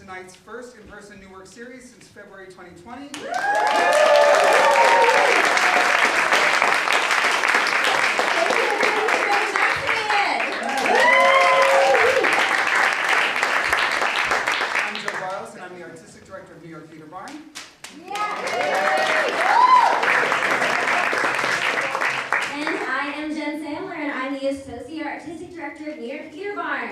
tonight's first in-person New Work series since February 2020. Associate Artistic Director of New York Theater Barn.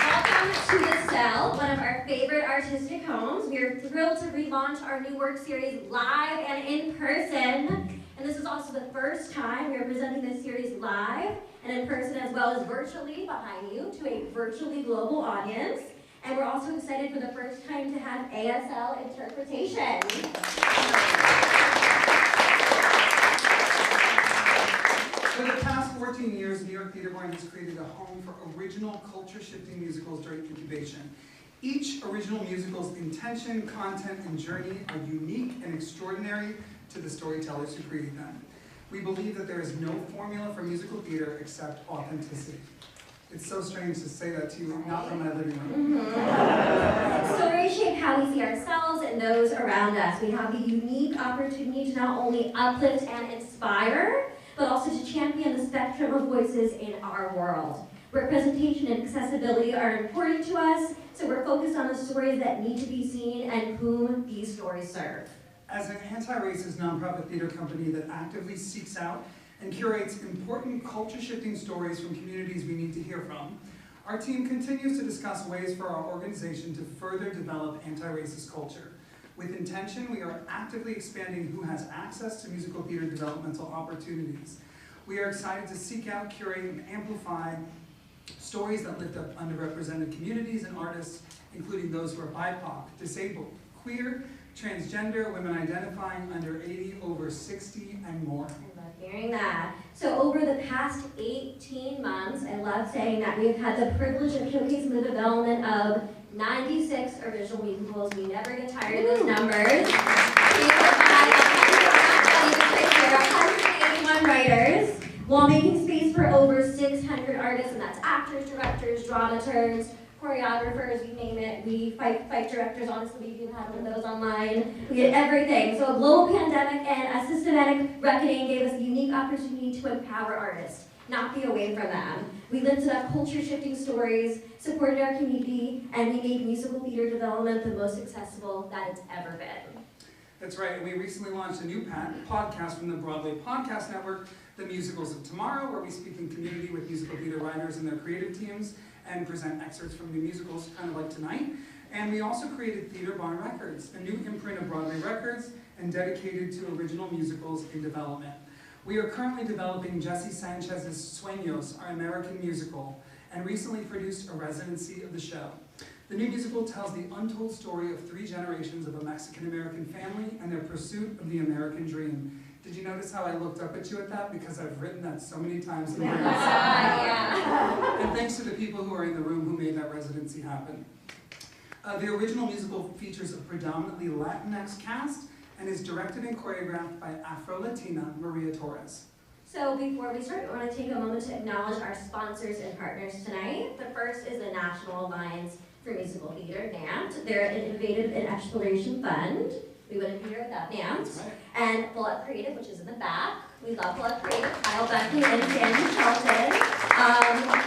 Welcome to The Cell, one of our favorite artistic homes. We are thrilled to relaunch our New Work series live and in person. And this is also the first time we are presenting this series live and in person as well as virtually behind you to a virtually global audience. And we're also excited for the first time to have ASL interpretation. For the past 14 years, New York Theater Barn has created a home for original culture-shifting musicals during incubation. Each original musical's intention, content, and journey are unique and extraordinary to the storytellers who create them. We believe that there is no formula for musical theater except authenticity. It's so strange to say that to you, not from my living room. Stories shape how we see ourselves and those around us. We have the unique opportunity to not only uplift and inspire, but also to champion the spectrum of voices in our world. Representation and accessibility are important to us, so we're focused on the stories that need to be seen and whom these stories serve. As an anti-racist nonprofit theater company that actively seeks out and curates important culture-shifting stories from communities we need to hear from, our team continues to discuss ways for our organization to further develop anti-racist culture. With intention, we are actively expanding who has access to musical theater developmental opportunities. We are excited to seek out, curate, and amplify stories that lift up underrepresented communities and artists, including those who are BIPOC, disabled, queer, transgender, women identifying, under 80, over 60, and more. I love hearing that. So over the past 18 months, I love saying that we've had the privilege of showcasing the development of 96 original musicals. We never get tired of those numbers. We've had 181 writers, while making space for over 600 artists, and that's actors, directors, dramaturgs, choreographers, you name it. We fight directors, honestly, we do have one of those online. We get everything. So a global pandemic and a systematic reckoning gave us a unique opportunity to empower artists, not be away from them. We lifted up culture-shifting stories, supported our community, and we made musical theater development the most accessible that it's ever been. That's right, and we recently launched a new podcast from the Broadway Podcast Network, The Musicals of Tomorrow, where we speak in community with musical theater writers and their creative teams and present excerpts from new musicals, kind of like tonight. And we also created Theater Barn Records, a new imprint of Broadway records and dedicated to original musicals in development. We are currently developing Jesse Sanchez's Sueños, our American musical, and recently produced a residency of the show. The new musical tells the untold story of 3 generations of a Mexican-American family and their pursuit of the American dream. Did you notice how I looked up at you at that? Because I've written that so many times in my notes. Yeah. And thanks to the people who are in the room who made that residency happen. The original musical features a predominantly Latinx cast and is directed and choreographed by Afro-Latina Maria Torres. So before we start, I want to take a moment to acknowledge our sponsors and partners tonight. The first is the National Alliance for Musical Theater, NAMT. They're an innovative and exploration fund. We wouldn't be here without NAMT. Right. And Full Up Creative, which is in the back. We love Full Up Creative, Kyle Beckley and Sandy Shelton,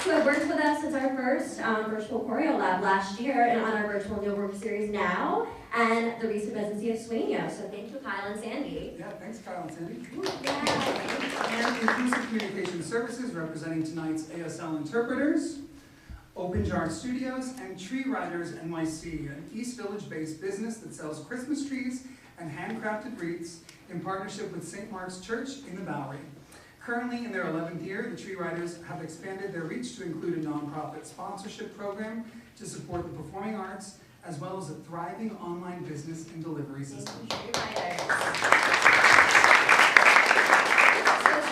who have worked with us since our first virtual choreo lab last year and on our virtual New Work series now, and the recent residency of Sueños. So thank you, Kyle and Sandy. Yeah, thanks, Kyle and Sandy. Yeah. And Inclusive Communication Services, representing tonight's ASL interpreters, Open Jar Studios, and Tree Riders NYC, an East Village-based business that sells Christmas trees and handcrafted wreaths in partnership with St. Mark's Church in the Bowery. Currently in their 11th year, the Tree Riders have expanded their reach to include a nonprofit sponsorship program to support the performing arts, as well as a thriving online business and delivery system. So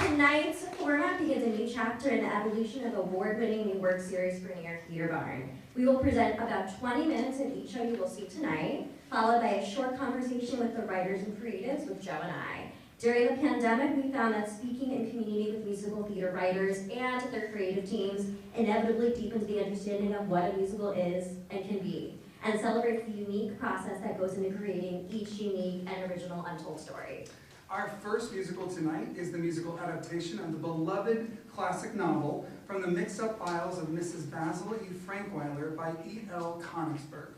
tonight's format begins a new chapter in the evolution of award-winning New Work series for New York Theater Barn. We will present about 20 minutes in each show you will see tonight, followed by a short conversation with the writers and creatives with Joe and I. During the pandemic, we found that speaking in community with musical theater writers and their creative teams inevitably deepens the understanding of what a musical is and can be, and celebrates the unique process that goes into creating each unique and original untold story. Our first musical tonight is the musical adaptation of the beloved classic novel from the mixed-up files of Mrs. Basil E. Frankweiler by E.L. Konigsberg.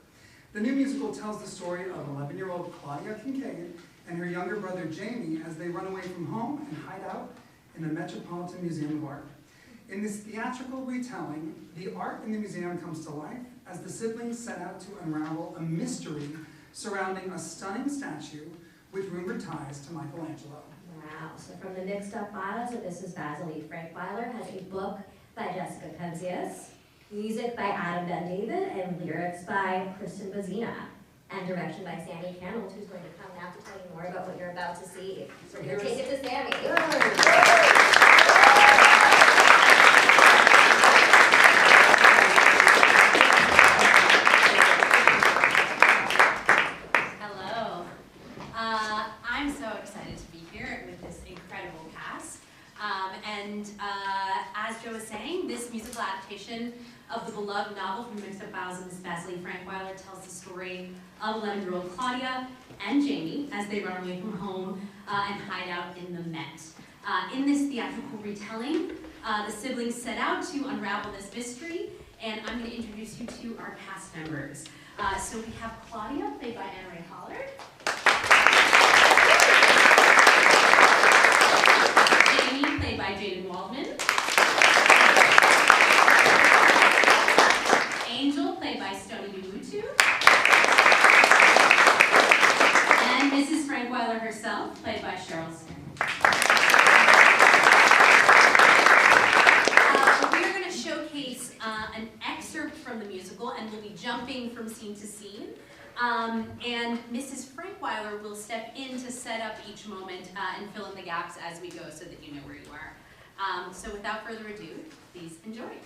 The new musical tells the story of 11-year-old Claudia Kincaid and her younger brother Jamie as they run away from home and hide out in the Metropolitan Museum of Art. In this theatrical retelling, the art in the museum comes to life as the siblings set out to unravel a mystery surrounding a stunning statue with rumored ties to Michelangelo. Wow, so from the mixed up files of Mrs. Basil E. Frankweiler has a book by Jessica Penzias, music by Adam Ben David, and lyrics by Christyn Budzyna, and direction by Sammi Cannold, who's going to come now to tell you more about what you're about to see. So we're going to take it to Sammi. Hello. I'm so excited to be here with this incredible cast. As Joe was saying, this musical adaptation of the beloved novel from the mixed-up files of Mrs. Basil E. Frankweiler tells the story of 11-year-old Claudia and Jamie as they run away from home and hide out in the Met. In this theatrical retelling, the siblings set out to unravel this mystery, and I'm going to introduce you to our cast members. So we have Claudia, played by Anna Ray Hollard. Jamie, played by Jaden Waldman. Angel, played by Stony Dubutu. And Mrs. Frankweiler herself, played by Cheryl Smith. We're going to showcase an excerpt from the musical, and we'll be jumping from scene to scene. And Mrs. Frankweiler will step in to set up each moment and fill in the gaps as we go so that you know where you are. So without further ado, please enjoy.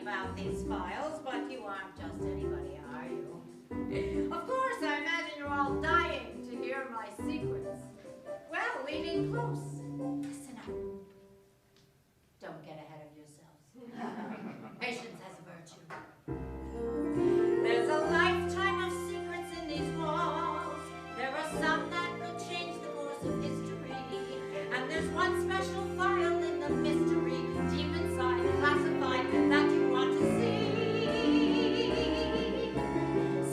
about these files, but you aren't just anybody, are you? Of course, I imagine you're all dying to hear my secrets. Well, lean in close. Listen up. Don't get ahead of yourselves. Patience has a virtue. There's a lifetime of secrets in these walls. There are some that will change the course of history. And there's one special file in the mystery, deep inside, classified, that you want to see.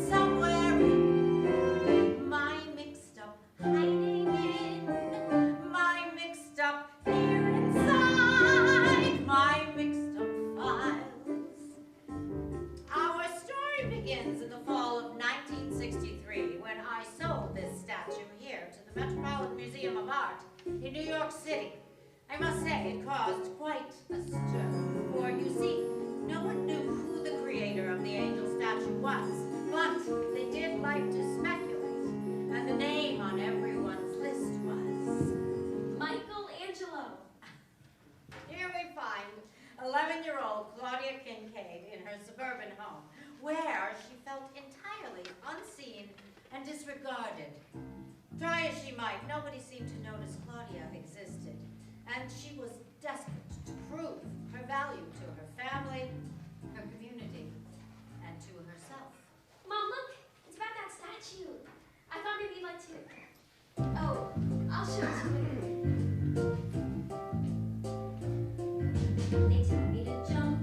Somewhere in my mixed up, hiding in my mixed up, here inside my mixed up files. Our story begins in the fall of 1963 when I sold this statue here to the Metropolitan Museum of Art in New York City. I must say it caused quite a stir, for you see, no one knew who the creator of the angel statue was, but they did like to speculate, and the name on everyone's list was Michelangelo. Here we find 11-year-old Claudia Kincaid in her suburban home, where she felt entirely unseen and disregarded. Try as she might, nobody seemed to notice Claudia existed, and she was desperate to prove her value to her family, her community, and to herself. Mom, look! It's about that statue. I thought maybe you'd like to. Oh, I'll show it to you. They tell me to jump.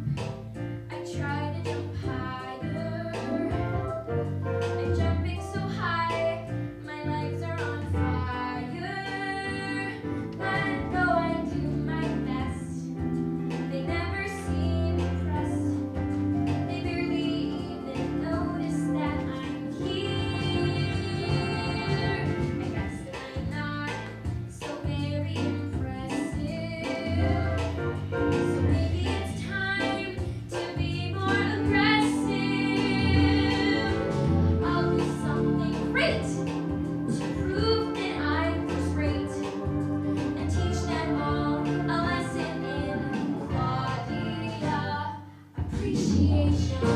I try to jump higher. I'm jumping so high, my legs are on fire. But though I do my best, they never seem impressed. They barely even notice that I'm here. I guess that I'm not so very impressive. So maybe it's time to be more aggressive. I'll do something great to prove that I'm first rate and teach them all a lesson in Claudia appreciation.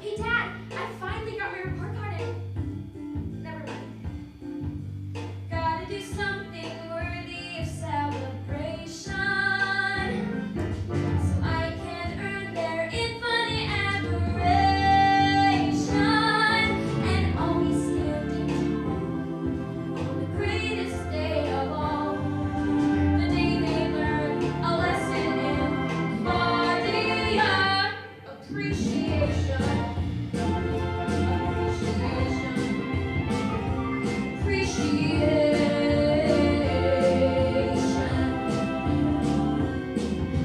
Hey Dad, I finally got my report card in. Never mind. Gotta do something worthy of celebration, so I can earn their infinite admiration, and always standing tall on the greatest day of all, the day they learn a lesson in Claudia appreciation.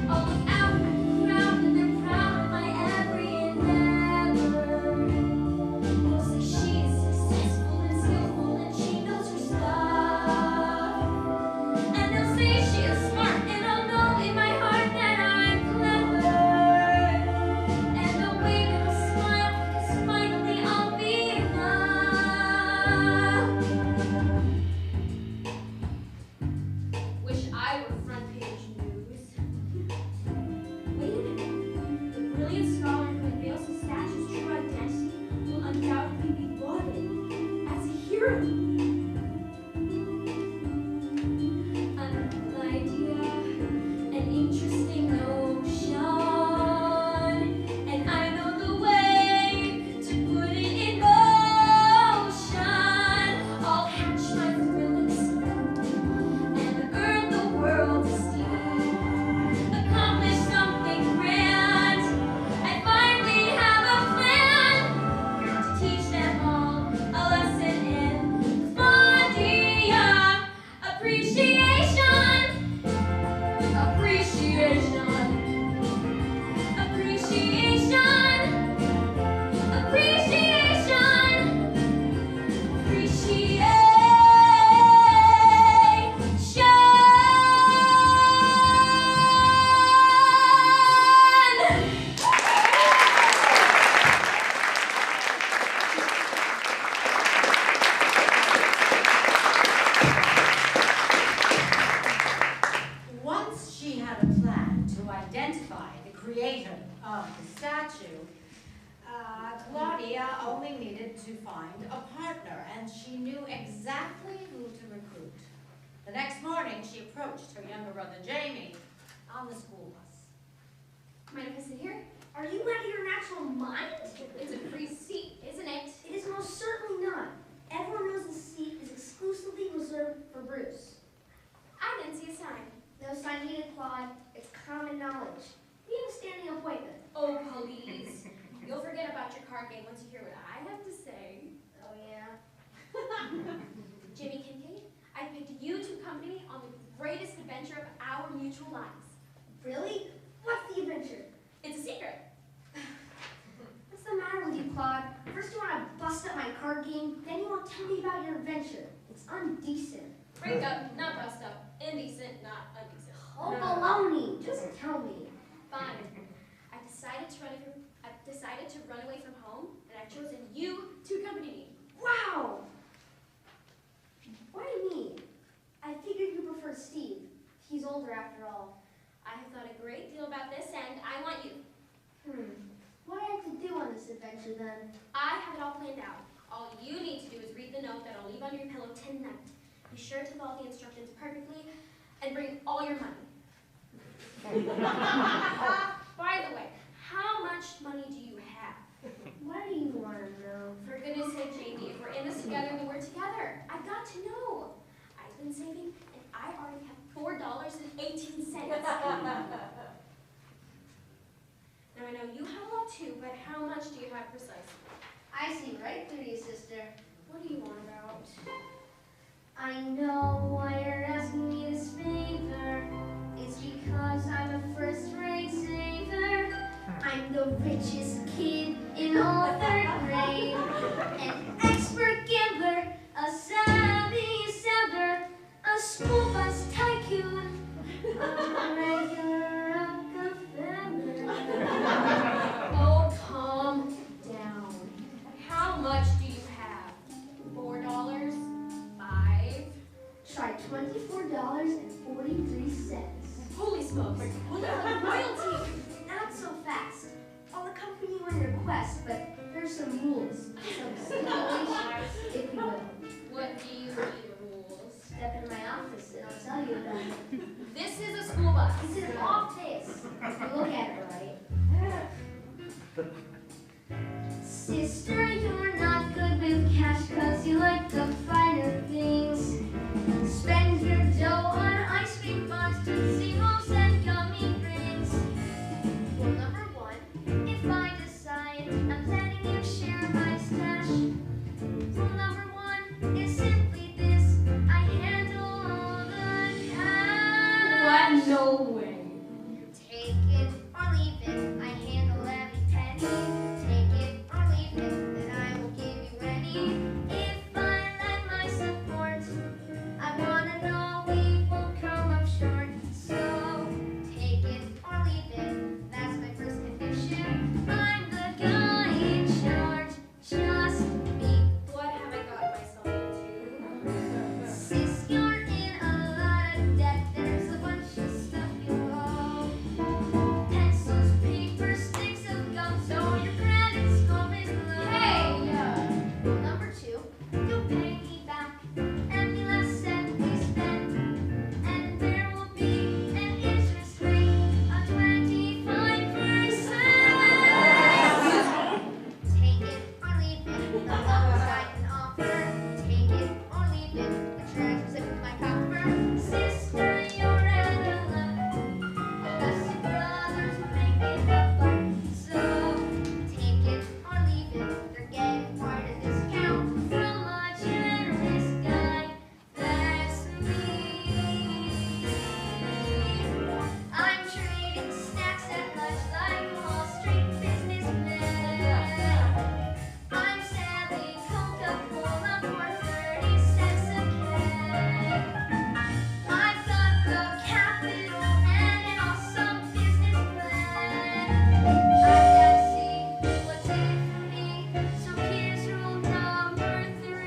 I'll look out, proud that they're proud of my every endeavor. They'll say she is successful and skillful and she knows her stuff. And they'll say she is smart, and I'll know in my heart that I'm clever. And they'll wave and they'll smile, 'cause finally I'll be enough. Wish I were front page news. Wait a minute. The brilliant scholar who unveils his statue's true identity will undoubtedly be lauded as a hero. An idea, an interesting notion, and I know the way to put it in motion. I'll hatch my thrilling scheme and earn the world's esteem. Accomplish something grand. I finally have a plan to teach them all a lesson in Claudia appreciation. Appreciation. Appreciation. Appreciation. Once she had a plan to identify the creator of the statue, Claudia only needed to find a partner, and she knew exactly who to recruit. The next morning, she approached her younger brother Jamie on the school bus. Mind if I sit here? Are you out of your natural mind? It's a free seat, isn't it? It is most certainly not. Everyone knows the seat is exclusively reserved for Bruce. I didn't see a sign. No sign needed, Claude. It's common knowledge. We have a standing appointment. Oh, please. You'll forget about your card game once you hear what I have to say. Oh, yeah? Jimmy Kincaid, I picked you to accompany me on the greatest adventure of our mutual lives. Really? What's the adventure? It's a secret. What's the matter with you, Claude? First you want to bust up my card game, then you won't tell me about your adventure. It's undecent. Break up, not bust up. Indecent, not undecent. Oh, baloney. Just tell me. Fine. I decided to run away from home, and I've chosen you to accompany me. Wow! Why me? I figured you preferred Steve. He's older after all. I have thought a great deal about this, and I want you. What do I have to do on this adventure, then? I have it all planned out. All you need to do is read the note that I'll leave under your pillow tonight. Be sure to follow the instructions perfectly, and bring all your money. By the way, you have a lot too, but how much do you have precisely? I see right through you, sister. What do you want about? I know why you're asking me this favor. It's because I'm a first-rate saver. I'm the richest kid in all third grade. An expert gambler, a savvy seller, a school bus tycoon, a regular Rockefeller. Oh, calm down. How much do you have? $4? $5? Try $24.43. Holy smokes! Look at the royalty! Not so fast. I'll accompany you on your quest, but there's some rules, some stipulations, if you will. What do you mean rules? Step in my office and I'll tell you about it. This is a school bus. This is off base. You look at it right. Sister, you're not good with cash 'cause you like the finer things. Spend your dough on ice cream bars, Tootsie Rolls, and gummy rings. Rule number 1, if I decide I'm letting you share my stash. Rule number 1 is simply this: I handle all the cash. What? No way. Take it or leave it, I handle every penny. Take it or leave it, then I will give you any. If I lend my support, I wanna know we won't come up short. So take it or leave it, that's my first condition. I'm the guy in charge, just me. What have I got myself into? Sis, you're in a lot of debt, there's a bunch of stuff you owe. Pencils, paper, sticks of gum, so your credit score is low. Hey! Rule number 2, you'll pay me back every last cent we spend, and there will be an interest rate of 25%. Take it or leave it, the lowest I can offer. Take it or leave it, the treasure's in my coffer. Sister, you're out of luck. Best brothers make it up luck. So take it or leave it, they're getting quite a discount from a generous guy. That's me. I'm trading snacks at lunch like Wall Street businessmen. I'm selling Coca-Cola for 30 cents a can. I've got the capital and an awesome business plan. I've got to see what's in it for me, so here's rule number 3.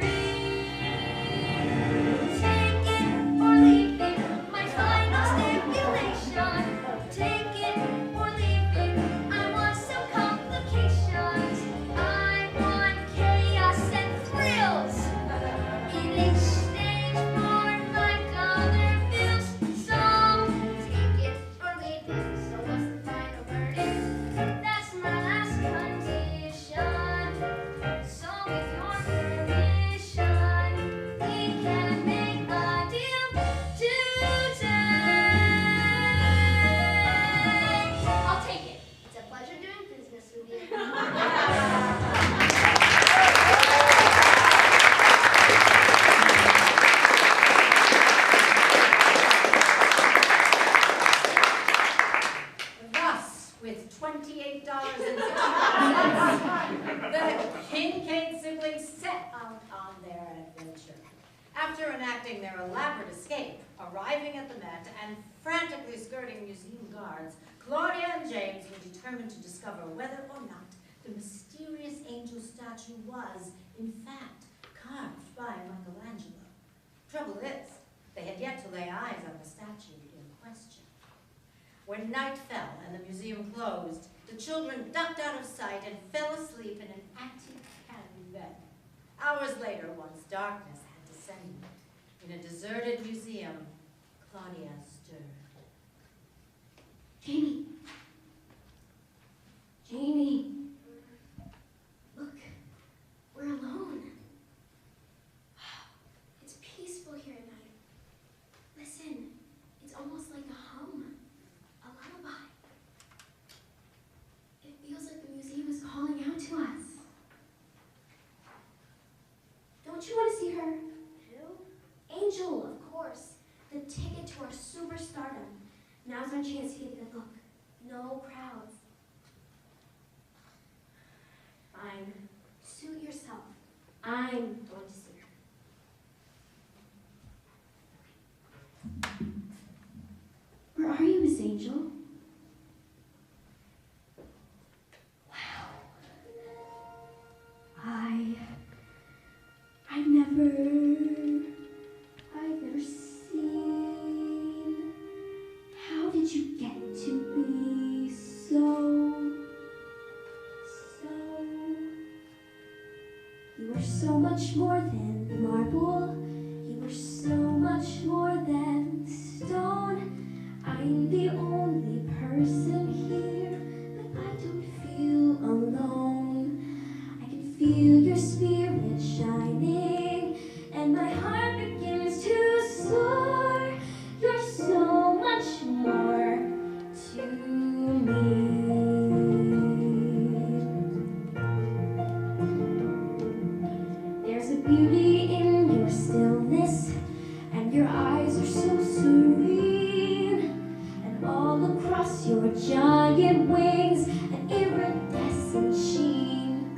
Take it or leave it, my final stipulation. Take it or leave it, I want some complications. I want chaos and thrills in exchange for $5 bills. So take it or leave it. So what's the final verdict? That's my last condition. So with your permission, we can make a deal today. I'll take it. It's a pleasure doing business with you. Thus, with $28.65, the Kincaid siblings set out on their adventure. After enacting their elaborate escape, arriving at the Met, and frantically skirting museum guards, Claudia and James were determined to discover whether or not the mysterious angel statue was, in fact, carved by Michelangelo. Trouble is, they had yet to lay eyes on the statue in question. When night fell and the museum closed, the children ducked out of sight and fell asleep in an antique candy bed. Hours later, once darkness had descended, in a deserted museum, Claudia stirred. Jamie. Jamie. Look, we're alone. It's peaceful here at night. Listen, it's almost like a hum, a lullaby. It feels see her? Who? Angel, of course. The ticket to our superstardom. Now's our chance to get a good look. No crowds. Fine. Suit yourself. I'm going to see her. Where are you, Miss Angel? Wow. I've never seen. How did you get to be so? You were so much more than marble. You were so much more than stone. I'm the only person here, but I don't feel alone. I can feel your spirit shining, and my heart begins to soar. You're so much more to me. There's a beauty in your stillness, and your eyes are so serene, and all across your giant wings, an iridescent sheen.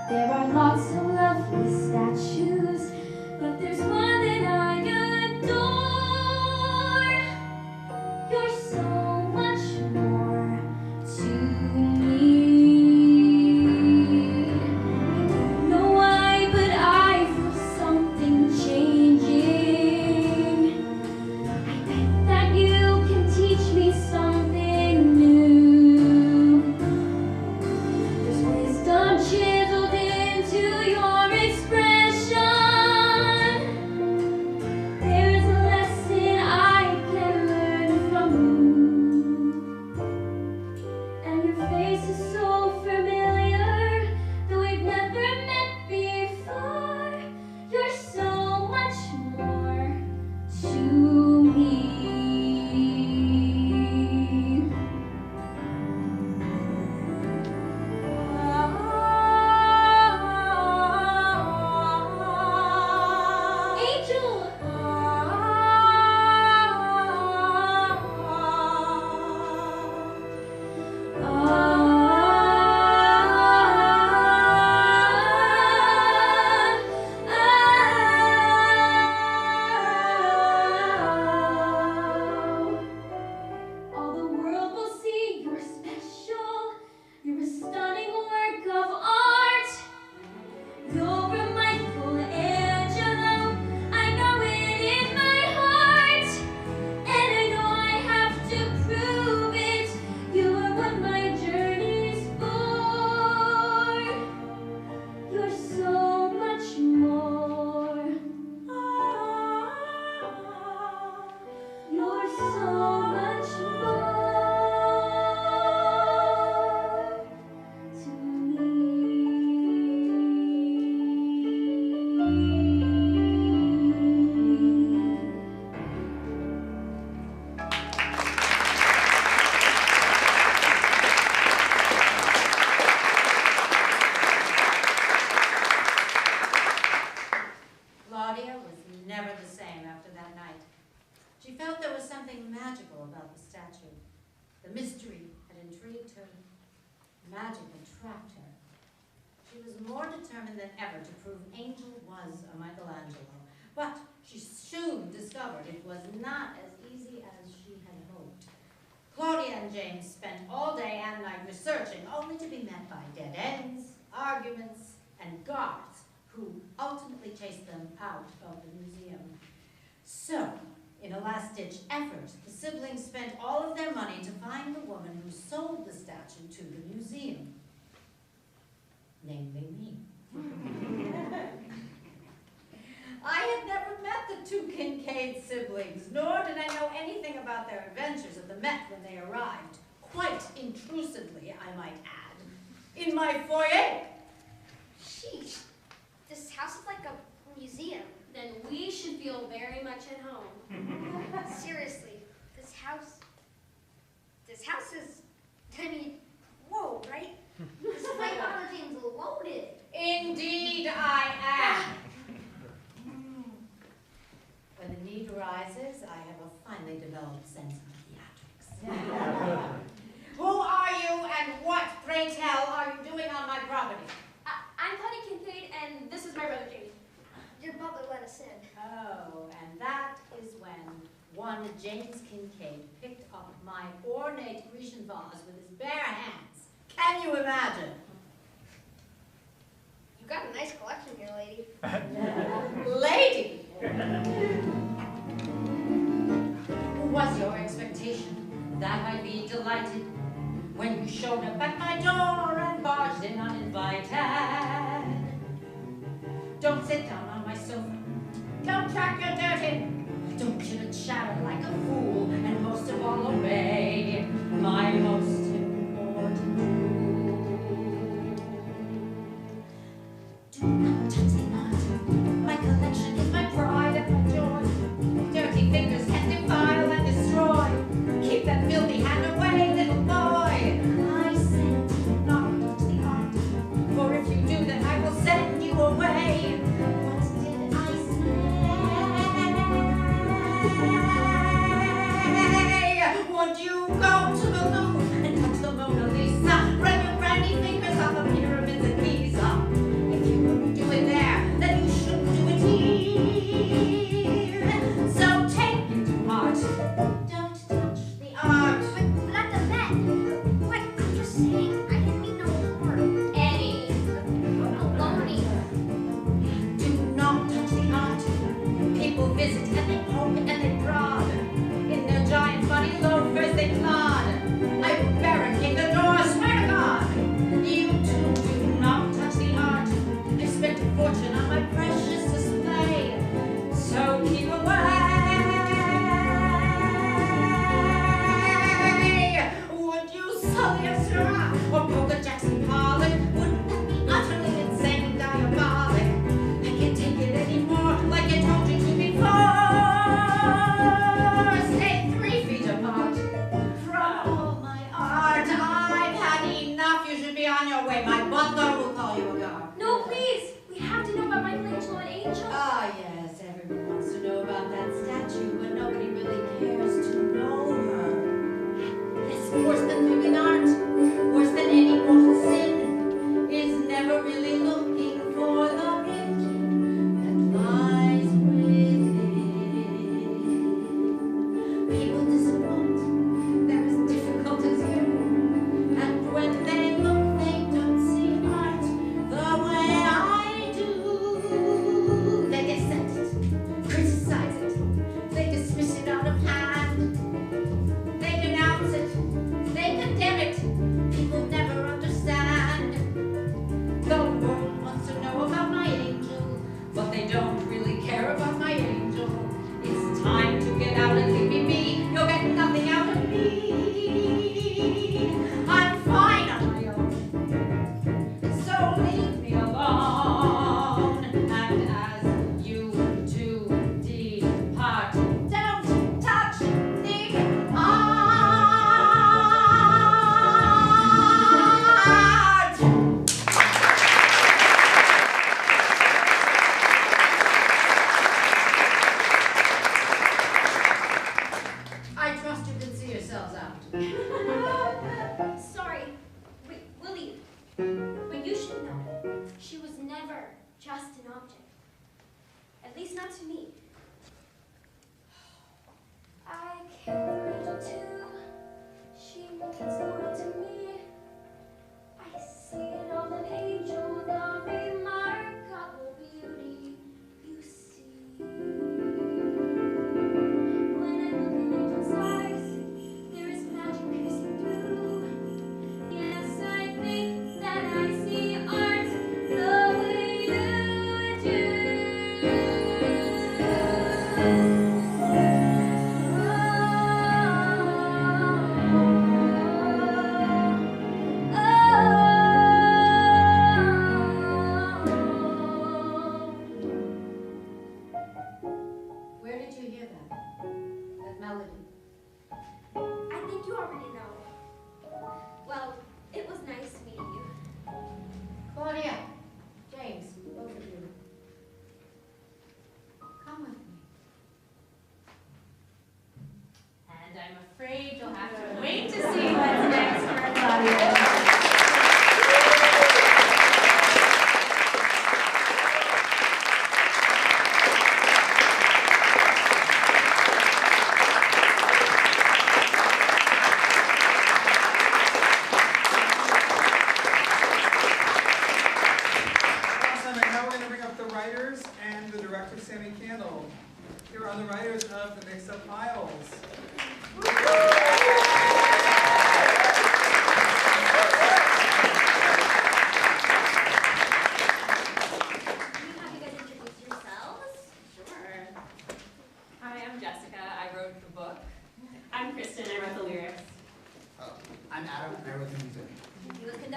There are lots of lovely statues, but there's one that I adore. You're so much more to me. I don't know why, but I feel something changing. I bet that you can teach me something new. There's wisdom chiseled into your expression. There's a lesson I can learn from you. And your face is so familiar, though we've never met before. You're so much more to me. Angel! All the world will see you're special. You're a stunning work of art. You're a Michelangelo. I know it in my heart. And I know I have to prove it. You are what my journey's for. You're so much more. You're so much more to me. Claudia was never the same after that night. She felt there was something magical about the statue. The mystery had intrigued her. Magic attracted her. She was more determined than ever to prove Angel was a Michelangelo. But she soon discovered it was not as easy as she had hoped. Claudia and James spent all day and night researching, only to be met by dead ends, arguments, and guards who ultimately chased them out of the museum. So, in a last-ditch effort, the siblings spent all of their money to find the woman who sold the statue to the museum. Namely me. I had never met the two Kincaid siblings, nor did I know anything about their adventures at the Met when they arrived, quite intrusively, I might add, in my foyer. Sheesh. This house is like a museum. Then we should feel very much at home. Seriously, this house is, I mean, whoa, right? This Frankweiler thing's loaded. Indeed I am. is when one James Kincaid picked up my ornate Grecian vase with his bare hands. Can you imagine? You got a nice collection here, lady. Lady! Was your expectation that I'd be delighted when you showed up at my door and barged in uninvited? Don't sit down on my sofa. Don't track your dirt in. Don't chitter-chatter like a fool. And most of all, obey my most important rule. Do not touch the art. My collection is my pride and my joy. Dirty fingers can defile and destroy. Keep that filthy hand away, little boy. I said do not touch the art. For if you do, then I will send you away. What did I say? Would you go to the Louvre and touch the Mona Lisa? Run your brandy fingers on the pyramids of Giza. If you wouldn't do it there, then you shouldn't do it here. So take it to heart. Don't touch the art. But not the vet. Wait, I'm just saying. I didn't mean no harm. Eddie, Baloney. do not touch the art. People visit and they poke and they prod. In their giant muddy loafers they plod. I will barricade the door, swear to God. You too do not touch the art. I spent a fortune on my precious display. So keep away. Would you sully a Syrah or Polka Jackson Pollock? Wouldn't that be utterly insane and diabolic? I can't take it anymore, like I told you to before. Stay 3 feet apart from all my art. I've had enough. You should be on your way. My butler will call you a guard. No, please! We have to know about Michelangelo and Angel. Ah, yes, everyone wants to know about that statue, but nobody really cares to know her. It's worse than living art, worse than any mortal sin, is never really looking for the beauty that lies within. People disappoint, they're as difficult as you, and when they look, they don't see art the way I do. They dissect it, criticize it, they dismiss it out of hand, they denounce it, they condemn it. People never understand. The world wants to know about my angel, but they don't really care about my angel. It's time to get out and leave me be. You'll get nothing out of me. I'm fine on my own, so leave me alone. And as you do depart, don't touch the art. I trust you can see yourselves out. Sorry. We'll leave. But you should know, she was never just an object. At least not to me. I care for Angel too. She means the world to me. I see it all in Angel, the remarkable beauty you see. When I look in Angel's eyes, there is magic piercing through. Yes, I think that I see art the way you do.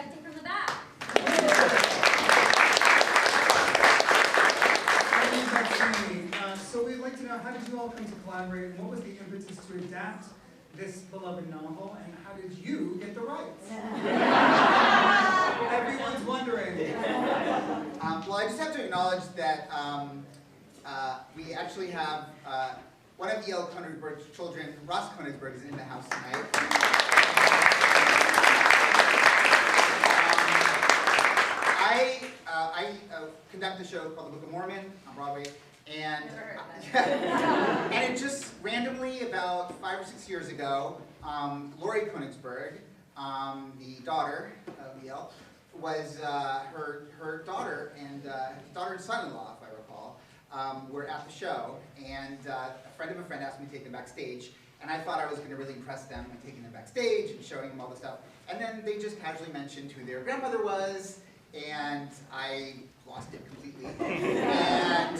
directing from the back. So we'd like to know, how did you all come to collaborate, and what was the impetus to adapt this beloved novel, and how did you get the rights? Everyone's wondering. Well, I just have to acknowledge that we actually have one of E.L. Konigsberg's children, Ross Konigsberg, is in the house tonight. I conduct a show called The Book of Mormon on Broadway, and and it just randomly, about 5 or 6 years ago, Lori Konigsberg, the daughter of E.L., was her daughter and son-in-law, if I recall, were at the show, and a friend of a friend asked me to take them backstage, and I thought I was going to really impress them by taking them backstage and showing them all the stuff, and then they just casually mentioned who their grandmother was, and I lost it completely. And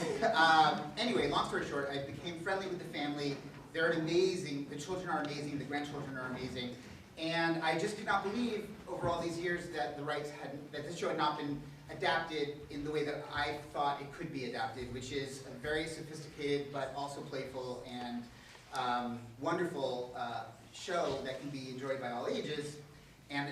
anyway, long story short, I became friendly with the family. They're amazing. The children are amazing. The grandchildren are amazing. And I just could not believe over all these years that that this show had not been adapted in the way that I thought it could be adapted, which is a very sophisticated but also playful and wonderful show that can be enjoyed by all ages. And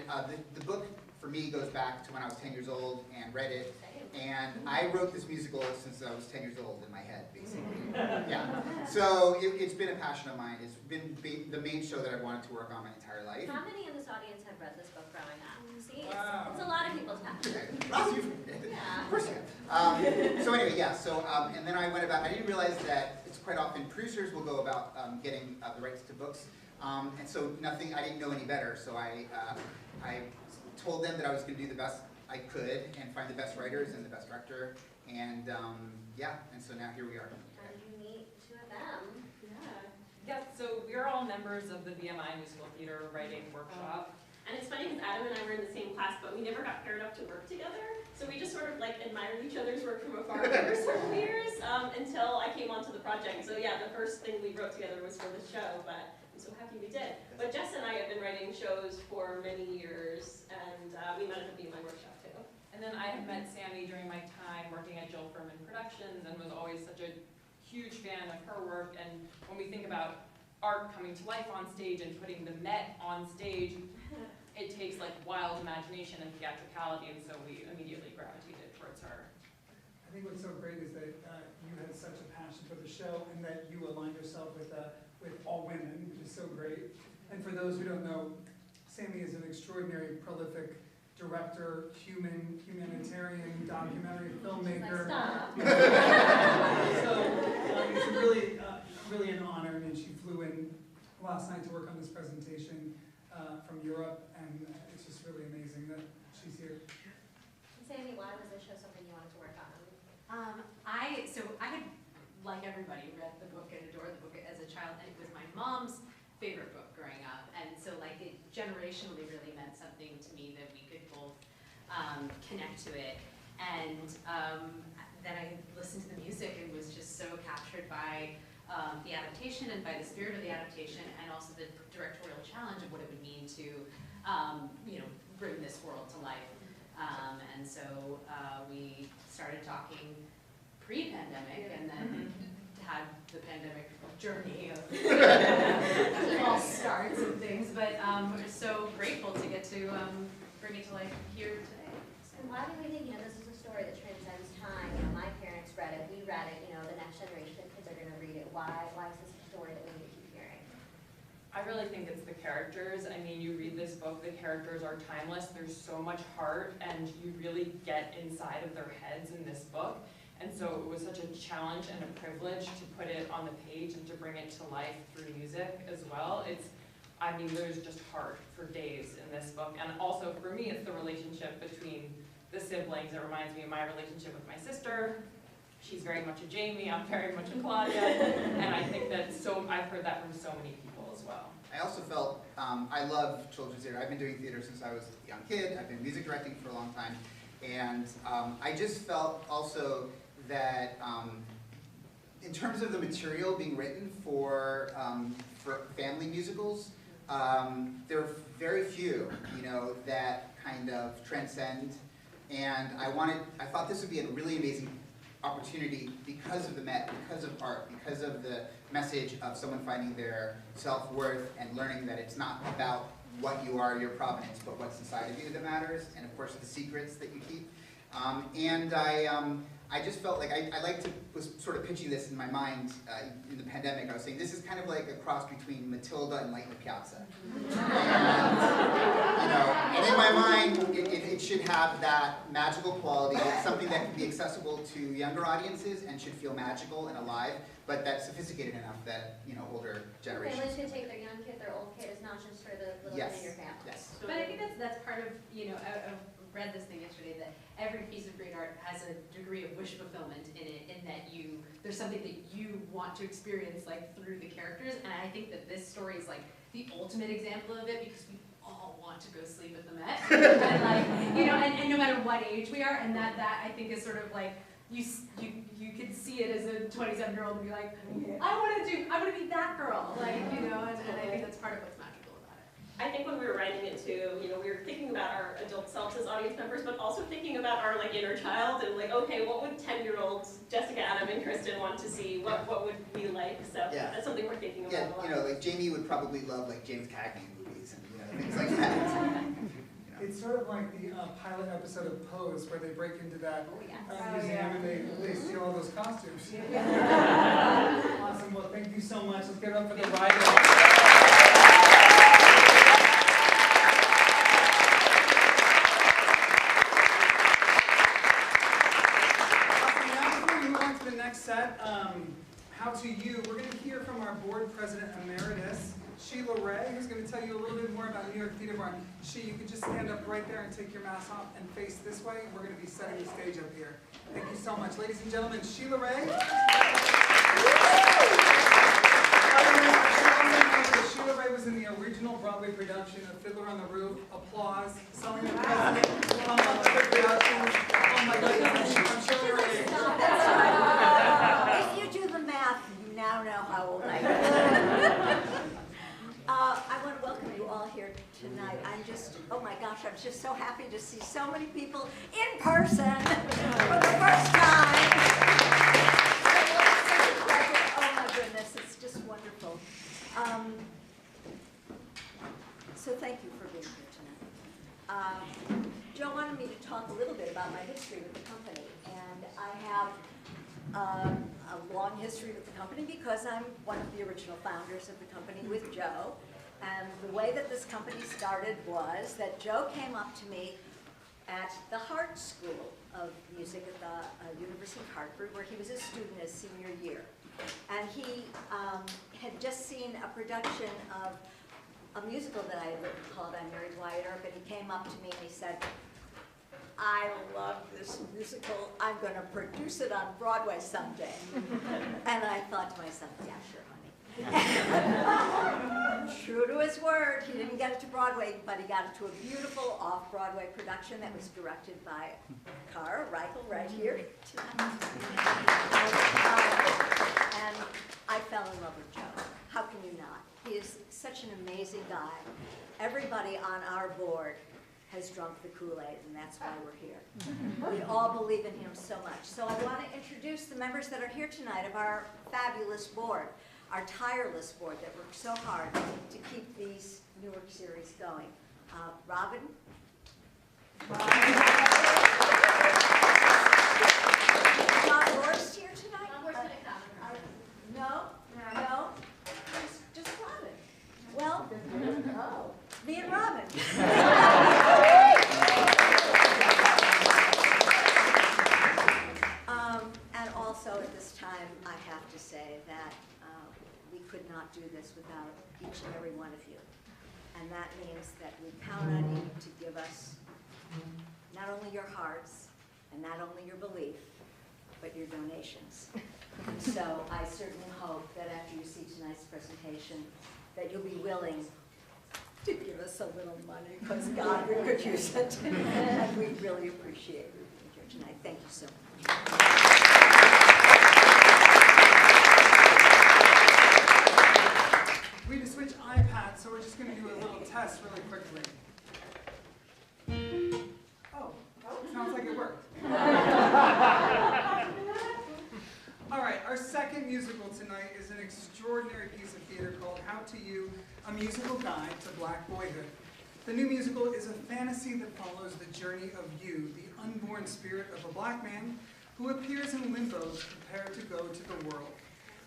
the book, for me, goes back to when I was 10 years old and read it. And I wrote this musical since I was 10 years old in my head, basically. Yeah. So it's been a passion of mine. It's been the main show that I wanted to work on my entire life. How many in this audience have read this book growing up? See, Wow. it's a lot of people's passion. Lots of you did. Yeah. Of course you have. So anyway, yeah, so, and then I went about, I didn't realize that it's quite often producers will go about getting the rights to books. And so I didn't know any better, so I told them that I was going to do the best I could and find the best writers and the best director, and yeah, and so now here we are. How did you meet two of them? Yeah, so we're all members of the VMI Musical Theater Writing Workshop. And it's funny because Adam and I were in the same class, but we never got paired up to work together. So we just sort of like admired each other's work from afar for several years until I came onto the project. So yeah, the first thing we wrote together was for the show, but I'm so happy we did. But Jess and I have been writing shows for many years, and we met at the BMI workshop too. And then I had met Sammi during my time working at Jill Furman Productions and was always such a huge fan of her work. And when we think about art coming to life on stage and putting the Met on stage, it takes like wild imagination and theatricality, and so we immediately gravitated towards her. I think what's so great is that you had such a passion for the show, and that you aligned yourself with all women, which is so great. And for those who don't know, Sammi is an extraordinary, prolific director, humanitarian, documentary filmmaker. So it's really an honor. And she flew in last night to work on this presentation from Europe, and it's just really amazing that she's here. Sammi, why was this show something you wanted to work on? I had, like everybody, read the book and adored the book as a child, and it was my mom's favorite book growing up, and so like it generationally really meant something to me that we could both connect to it. And then I listened to the music and was just so captured by the adaptation and by the spirit of the adaptation, and also the directorial challenge of what it would mean to bring this world to life. And so we started talking pre-pandemic, and then had the pandemic journey of false starts and things, but we're so grateful to get to bring it to life here today. And why do we think, this is a story that transcends time? My parents read it, we read it, the next generation of kids are going to read it. Why is this a story that we need to keep hearing? I really think it's the characters. I mean, you read this book, the characters are timeless. There's so much heart, and you really get inside of their heads in this book. And so it was such a challenge and a privilege to put it on the page and to bring it to life through music as well. There's just heart for days in this book. And also for me, it's the relationship between the siblings. It reminds me of my relationship with my sister. She's very much a Jamie, I'm very much a Claudia. And I think that I've heard that from so many people as well. I also felt, I love children's theater. I've been doing theater since I was a young kid. I've been music directing for a long time. And I just felt also that in terms of the material being written for family musicals, there are very few, that kind of transcend. And I thought this would be a really amazing opportunity because of the Met, because of art, because of the message of someone finding their self-worth and learning that it's not about what you are, your provenance, but what's inside of you that matters, and of course the secrets that you keep. I just felt like was sort of pitching this in my mind in the pandemic. I was saying this is kind of like a cross between Matilda and Light in the Piazza. And in my mind, it should have that magical quality. It's something that can be accessible to younger audiences and should feel magical and alive, but that's sophisticated enough that older generations. Families can take their young kid, their old kid. It's not just for the little kid in your family. Yes. But I think that's part of, I read this thing yesterday that every piece of great art has a degree of wish fulfillment in it, in that there's something that you want to experience like through the characters, and I think that this story is like the ultimate example of it because we all want to go sleep at the Met, and no matter what age we are, and that I think is sort of like you could see it as a 27-year-old and be like, I want to be that girl, and I think that's part of what's magical about it. I think when we were writing it too, we were thinking about our adult selves as audience members, but also thinking about our inner child and okay, what would 10-year-old Jessica, Adam, and Christyn want to see? What would we like? So that's something we're thinking about a lot. Jamie would probably love James Cagney movies and things like that. It's sort of like the pilot episode of Pose, where they break into that museum and they steal all those costumes. Awesome. Well, thank you so much. Let's get it up for the writer. Set, How to You, we're going to hear from our board president emeritus, Sheila Ray, who's going to tell you a little bit more about New York Theater Barn. You could just stand up right there and take your mask off and face this way. We're going to be setting the stage up here. Thank you so much. Ladies and gentlemen, Sheila Ray. Sheila Ray was in the original Broadway production of Fiddler on the Roof. Applause. Selling the President. Other productions. Oh my goodness. I'm Sheila Ray. If you do the math, you now know how old I am. I want to welcome you all here tonight. Oh my gosh, I'm just so happy to see so many people in person for the first time. Oh my goodness, it's just wonderful. So thank you for being here tonight. Joe wanted me to talk a little bit about my history with the company, and I have a long history with the company because I'm one of the original founders of the company with Joe. And the way that this company started was that Joe came up to me at the Hart School of Music at the University of Hartford, where he was a student his senior year. And he had just seen a production of a musical that I had written called I Married Wyatt Earp, and he came up to me and he said, I love this musical. I'm going to produce it on Broadway someday. And I thought to myself, yeah, sure, honey. True to his word, he didn't get it to Broadway, but he got it to a beautiful off-Broadway production that was directed by Cara Reichel right here tonight. And I fell in love with Joe. How can you not? He is such an amazing guy. Everybody on our board has drunk the Kool-Aid, and that's why we're here. We all believe in him so much. So I want to introduce the members that are here tonight of our fabulous board, our tireless board that works so hard to keep these Newark series going. Robin? John Horst here tonight? John Horst didn't come. No? No? Just Robin. Well, me and Robin. And also at this time, I have to say that we could not do this without each and every one of you. And that means that we count on you to give us not only your hearts and not only your belief, but your donations. And so I certainly hope that after you see tonight's presentation, that you'll be willing to give us a little money, because God, we could use it. And we really appreciate you being here tonight. Thank you so much. We need to switch iPads, so we're just going to do a little test really quickly. How to You, A Musical Guide to Black Boyhood. The new musical is a fantasy that follows the journey of you, the unborn spirit of a black man who appears in limbo to prepare to go to the world.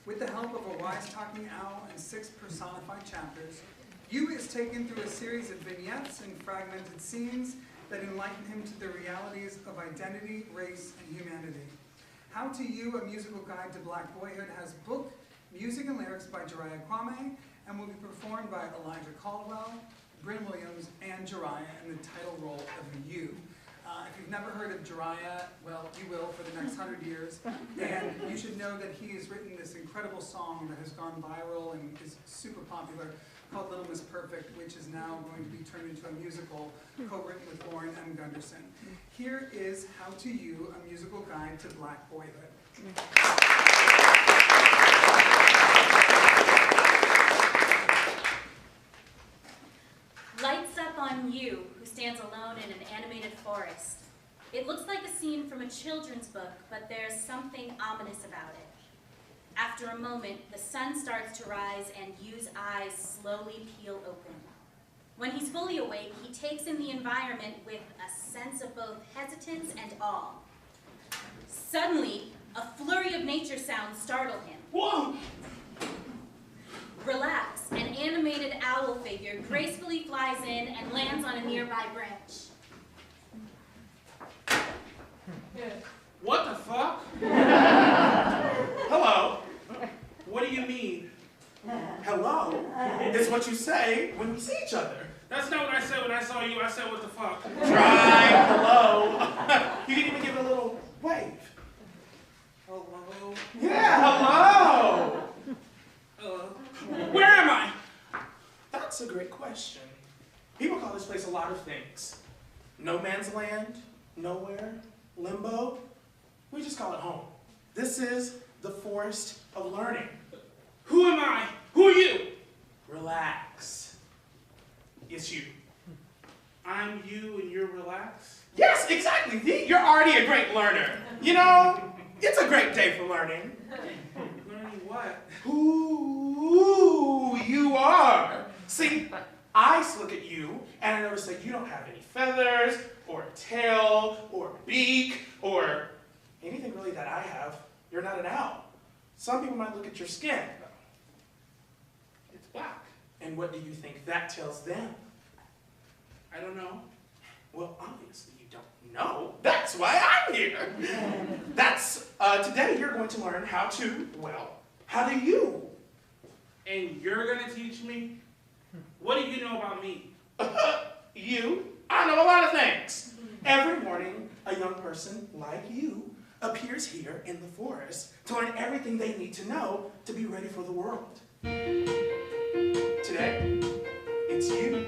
With the help of a wise-talking owl and 6 personified chapters, You is taken through a series of vignettes and fragmented scenes that enlighten him to the realities of identity, race, and humanity. How to You, A Musical Guide to Black Boyhood has book, music, and lyrics by Jariah Kwame and will be performed by Elijah Caldwell, Bryn Williams, and Jariah in the title role of You. If you've never heard of Jariah, well, you will for the next 100 years. And you should know that he has written this incredible song that has gone viral and is super popular called Little Miss Perfect, which is now going to be turned into a musical co-written with Lauren M. Gunderson. Here is How to You, A Musical Guide to Black Boyhood. Lights up on You, who stands alone in an animated forest. It looks like a scene from a children's book, but there's something ominous about it. After a moment, the sun starts to rise and Yu's eyes slowly peel open. When he's fully awake, he takes in the environment with a sense of both hesitance and awe. Suddenly, a flurry of nature sounds startle him. Whoa! Relax, an animated owl figure gracefully flies in and lands on a nearby branch. What the fuck? Hello? What do you mean? Hello? It's what you say when we see each other. That's not what I said when I saw you. I said, what the fuck? Try hello. You didn't even give it a little wave. Hello? Yeah, hello. Where am I? That's a great question. People call this place a lot of things. No man's land, nowhere, limbo. We just call it home. This is the forest of learning. Who am I? Who are you? Relax. It's you. I'm you and you're relaxed? Yes, exactly. You're already a great learner. You know, it's a great day for learning. Learning what? Who you are. See, I look at you and I notice that you don't have any feathers or a tail or a beak or anything really that I have. You're not an owl. Some people might look at your skin. It's black. And what do you think that tells them? I don't know. Well, obviously you don't know. That's why I'm here. Today you're going to learn how to, well, how do you? And you're gonna teach me? What do you know about me? You? I know a lot of things. Every morning, a young person like you appears here in the forest to learn everything they need to know to be ready for the world. Today, it's you.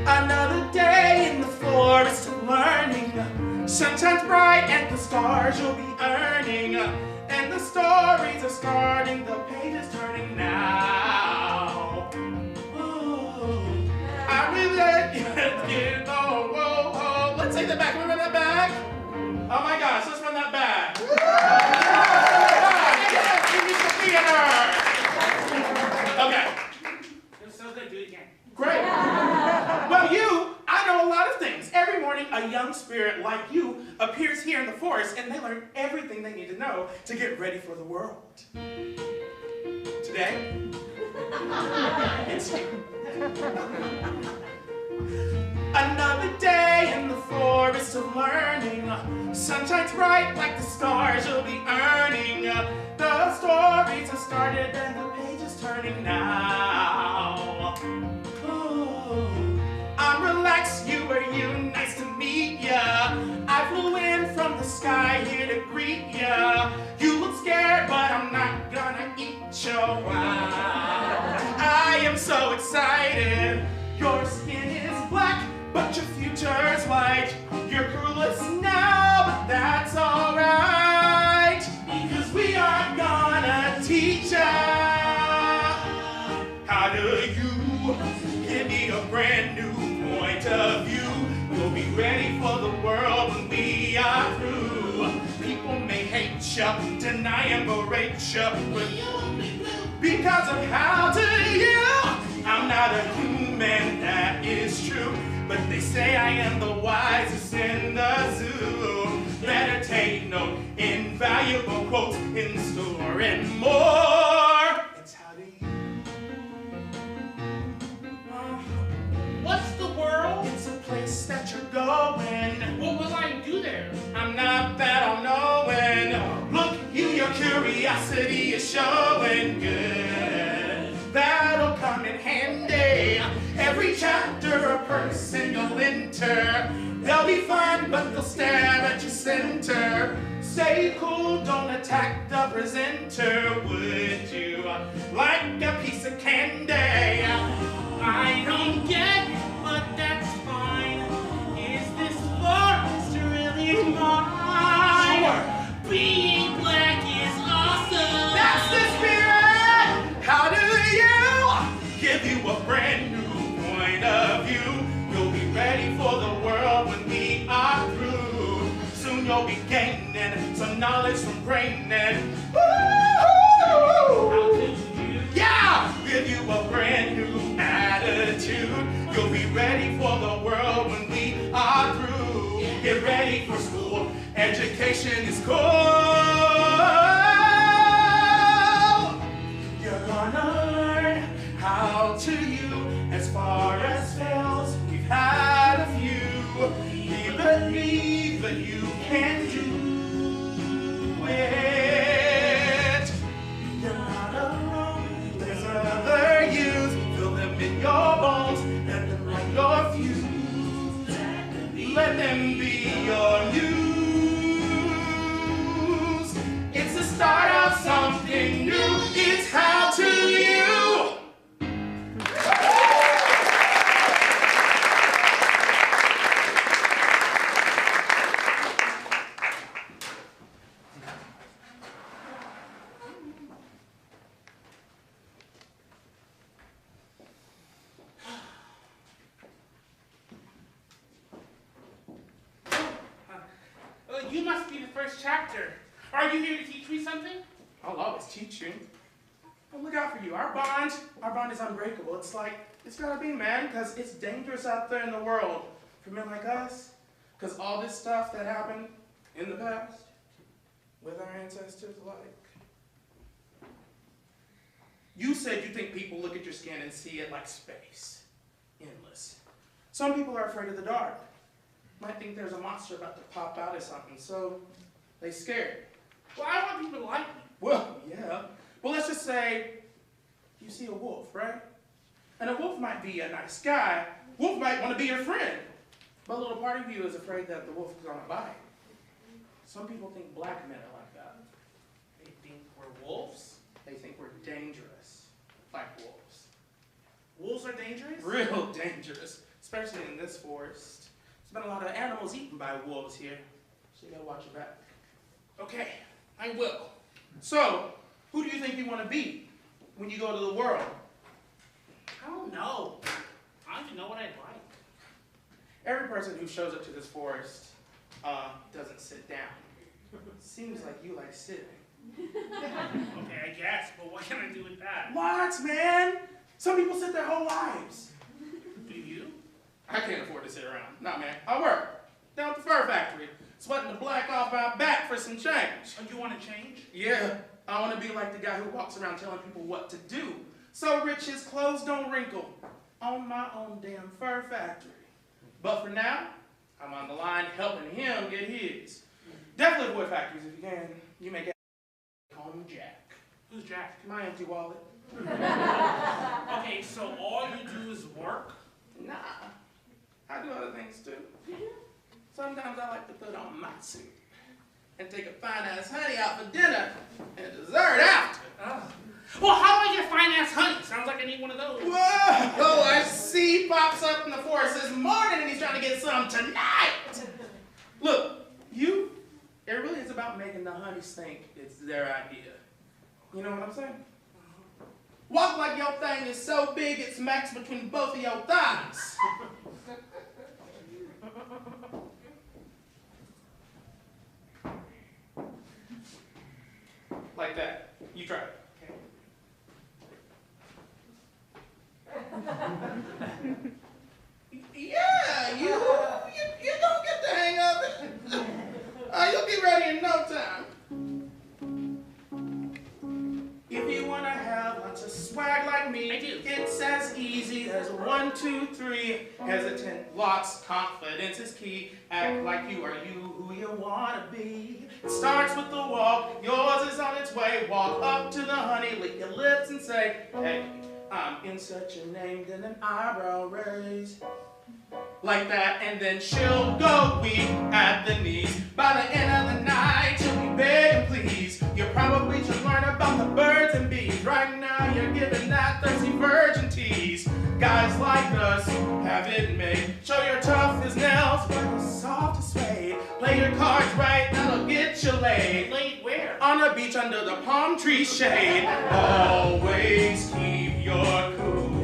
Another day in the forest of learning. Sunshines bright and the stars you'll be earning. And the stories are starting, the pages turning now. Ooh, I really whoa. Let's take that back. Can we run that back? Oh my gosh, let's run that back. Okay. You're so good, do it again. Great. Well, I know a lot of things. Every morning, a young spirit like you appears here in the forest, and they learn everything they need to know to get ready for the world. Today, it's you. Another day in the forest of learning. Sunshines bright like the stars you'll be earning. The stories have started and the pages turning now. Ooh, I'm relaxed, you are you, nice to meet ya. I flew in from the sky here to greet ya. You look scared, but I'm not gonna eat ya. Wow. I am so excited. Your skin is black, but your future's white. You're clueless now, but that's alright. Because we are gonna teach ya. How do you give me a brand new point of view? We'll be ready for the world when we are through. People may hate ya, deny and berate you. Because of how to you, I'm not a human, that is true. But they say I am the wisest in the zoo. Better take note, invaluable quotes in store and more. It's how do you? What's the world? It's a place that you're going. What will I do there? I'm not that all-knowing. Look, your curiosity is showing good. That'll come in handy. Every chapter a person you'll enter. They'll be fun, but they'll stare at your center. Stay cool, don't attack the presenter. Would you like a piece of candy? I don't get it, but that's fine. Is this forest really mine? Sure. Being black is awesome. That's the spirit! How do you give you a brand new point of view? You'll be ready for the world when we are through. Soon you'll be gaining some knowledge from braining. Yeah! Give you a brand new attitude. You'll be ready for the world when we are through. Get ready for school. Education is cool. You're gonna learn how to you. As far as fails, we've had a few. We believe that you can do it. You're not alone. There's other yous. Feel them in your bones. Let them light your fuse. Let them be your muse. It's the start of something new. It's how to you. You must be the first chapter. Are you here to teach me something? I'll always teach you. I'll look out for you. Our bond is unbreakable. It's gotta be, man, because it's dangerous out there in the world for men like us. Because all this stuff that happened in the past with our ancestors, you said you think people look at your skin and see it like space, endless. Some people are afraid of the dark. Might think there's a monster about to pop out or something, so they scared. Well, I want people to like me. Well, yeah. Well, let's just say you see a wolf, right? And a wolf might be a nice guy. Wolf might want to be your friend. But a little part of you is afraid that the wolf is going to bite. Some people think black men are like that. They think we're wolves? They think we're dangerous, like wolves. Wolves are dangerous? Real dangerous, especially in this forest. There's been a lot of animals eaten by wolves here, so you gotta watch your back. Okay, I will. So, who do you think you want to be when you go to the world? I don't know. I don't even know what I'd like. Every person who shows up to this forest doesn't sit down. Seems like you like sitting. Okay, I guess, but what can I do with that? What, man? Some people sit their whole lives. Do you? I can't afford to sit around. Nah, man. I work down at the fur factory, sweating the black off my back for some change. Oh, you want to change? Yeah, I want to be like the guy who walks around telling people what to do. So rich his clothes don't wrinkle. Own my own damn fur factory. But for now, I'm on the line helping him get his. Definitely avoid factories if you can. You may get call him Jack. Who's Jack? My empty wallet. Okay, so all you do is work? Nah, I do other things too. Sometimes I like to put on my suit and take a fine-ass honey out for dinner and dessert after. Oh. Well, how do I get fine-ass honey? Sounds like I need one of those. Whoa! A seed pops up in the forest this morning and he's trying to get some tonight. Look, it really is about making the honeys think it's their idea. You know what I'm saying? Walk like your thing is so big it smacks between both of your thighs. like that. You try it. Yeah, you don't get the hang of it. You'll be ready in no time. If you want to have lots of swag like me, it's as easy as 1, 2, 3. Hesitant, lost, confidence is key. Act like you are you who you want to be. It starts with the walk, yours is on its way. Walk up to the honey, lick your lips and say, hey, I'm in such a name, then an eyebrow raise. Like that, and then she'll go weak at the knees. By the end of the night, she'll be begging please. You probably should learn about the birds and bees. Right now, you're giving that thirsty virgin tease. Guys like us have it made. Show you're tough as nails, but you're soft as suede. Play your cards right, that'll get you laid. Laid where? On a beach under the palm tree shade. Always keep your cool.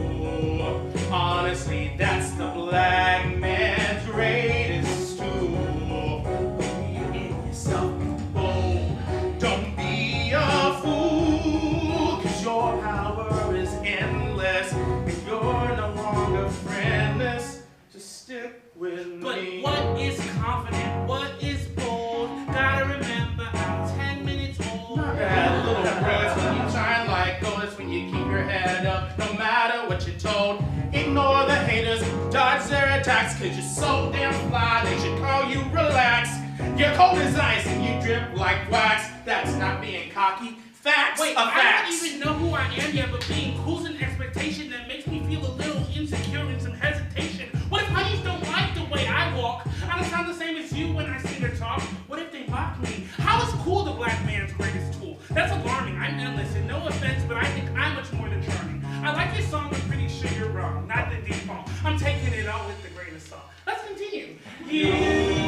Honestly, that's the black man's greatest tool. Believe in yourself, be bold. Don't be a fool, 'cause your power is endless. If you're no longer friendless, just stick with me. But what is confident? What is bold? Gotta remember, I'm 10 minutes old. Not bad, little bro. It's when you shine like gold. It's when you keep your head up, no matter what you're told. Ignore the haters, dodge their attacks, 'cause you're so damn fly, they should call you relax. You're cold as ice and you drip like wax. That's not being cocky. Facts Wait, are I facts. don't even know who I am yet, but being cool's an expectation that makes me feel a little insecure and some hesitation. What if honeys don't like the way I walk? I don't sound the same as you when I sing or talk. What if they mock me? How is cool the black man's greatest tool? That's alarming. I'm endless, and no offense, but I think I'm much more than charming. I like your song, I'm pretty sure you're wrong. Not the default. I'm taking it all with the grain of salt. Let's continue. You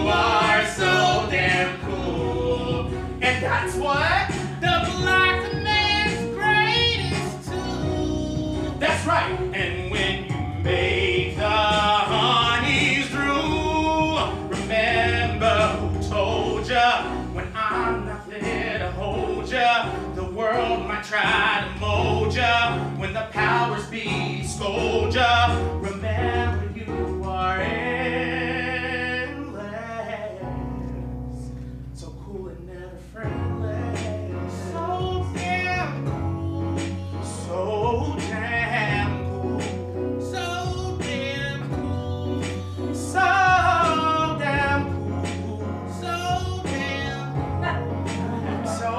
are so damn cool. And that's what? The black man's greatest tool. That's right. And when you make the honeys drool, remember who told ya, when I'm not there to hold ya, the world might try to mold ya. When the powers be scold ya, remember you are endless. So cool and never friendless. So damn cool. So damn cool. So damn cool. So damn cool. So damn. So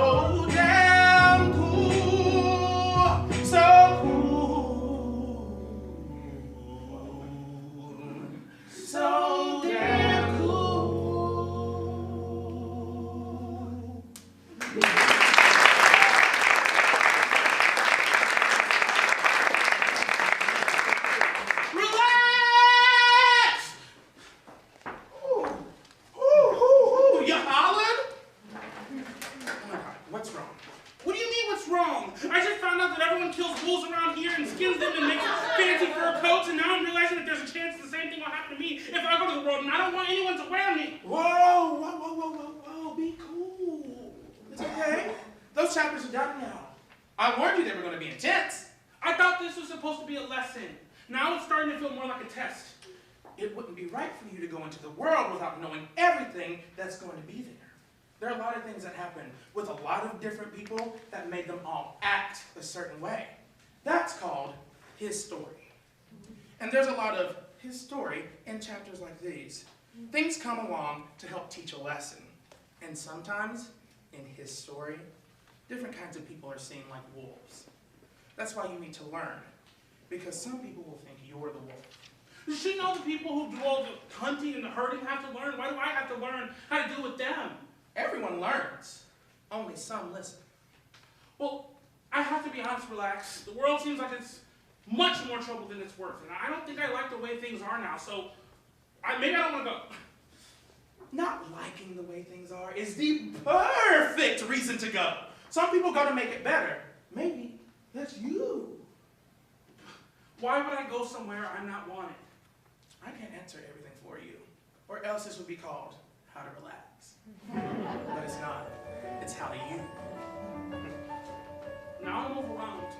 damn cool. So cool. So damn cool. Relax! Ooh, you hollered? Oh my God, what's wrong? What do you mean what's wrong? I just found out that everyone kills wolves around here and skins them and makes fancy fur coats, and now I'm realizing that there's a chance the same thing will happen to me if I go to the world, and I don't want anyone to wear me. Whoa, be cool. It's okay. Those chapters are done now. I warned you they were going to be intense. I thought this was supposed to be a lesson. Now it's starting to feel more like a test. It wouldn't be right for you to go into the world without knowing everything that's going to be there. There are a lot of things that happen with a lot of different people that made them all act a certain way. That's called his story. And there's a lot of his story in chapters like these. Things come along to help teach a lesson. And sometimes, in his story, different kinds of people are seen like wolves. That's why you need to learn, because some people will think you're the wolf. Does she know the people who do all the hunting and the herding have to learn? Why do I have to learn how to deal with them? Everyone learns, only some listen. Well, I have to be honest, relax. The world seems like it's much more trouble than it's worth, and I don't think I like the way things are now, so maybe I don't want to go. Not liking the way things are is the perfect reason to go. Some people go to make it better. Maybe that's you. Why would I go somewhere I'm not wanted? I can't answer everything for you, or else this would be called How to Relax. But it's not. It's How to You. Now I'm overwhelmed.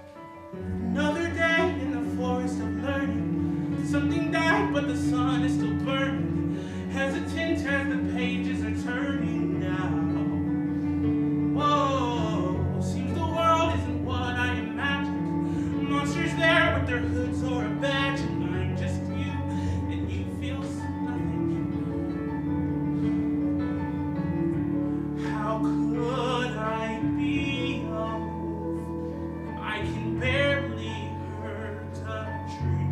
Another day in the forest of learning. Something died, but the sun is still burning. Hesitant as the pages are turning now. Whoa, seems the world isn't what I imagined. Monsters there with their hoods or a badge, and I'm just you, and you feel nothing. How could I be a wolf? I can barely hurt a tree.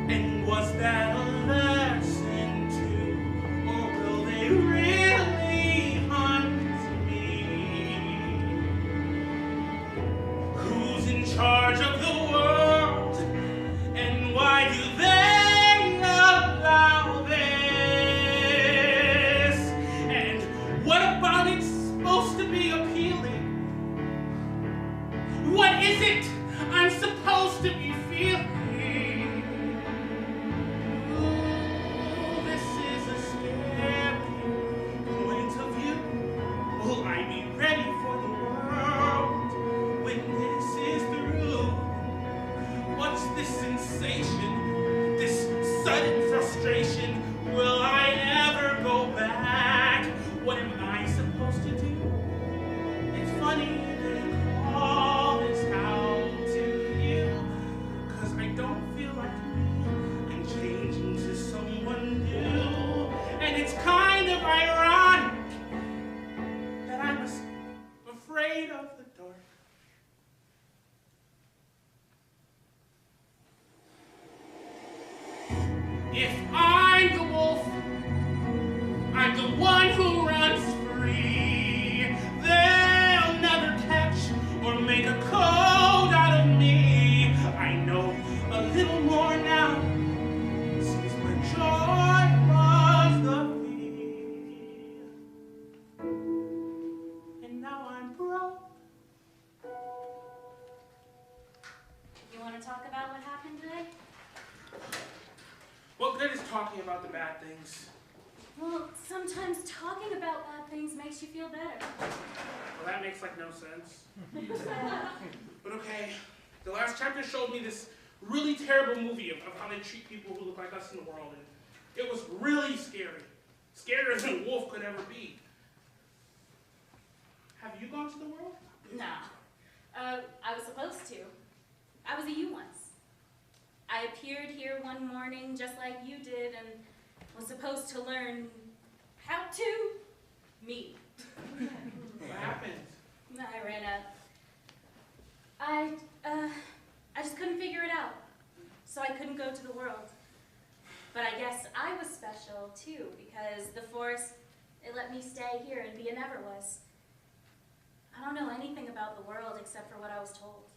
And was that a lesson too, or will they really hunt me? Who's in charge of the world, and why do they allow this? And what about it's supposed to be appealing? What is it I'm supposed to be feeling? Ooh, this is a scary point of view. Will I be ready for the world when this is through? What's this sensation, this sudden frustration? Will I ever go back? What am I supposed to do? It's funny they call this out to you, 'cause I don't feel like me. I'm changing to someone new, and it's kind of ironic that I'm afraid of the dark. If I'm the wolf, I'm the one who runs free. They'll never catch or make a code out of me. I know a little more now, since my joy was the fee. And now I'm broke. You want to talk about what happened today? What good is talking about the bad things? Well, sometimes talking about bad things makes you feel better. Well, that makes like no sense. But okay, the last chapter showed me this really terrible movie of how they treat people who look like us in the world, and it was really scary. Scarier than a wolf could ever be. Have you gone to the world? No. I was supposed to. I was a you once. I appeared here one morning just like you did and was supposed to learn how to me. What happened? I ran up. I just couldn't figure it out, so I couldn't go to the world. But I guess I was special too, because the force, it let me stay here and be a never was. I don't know anything about the world except for what I was told.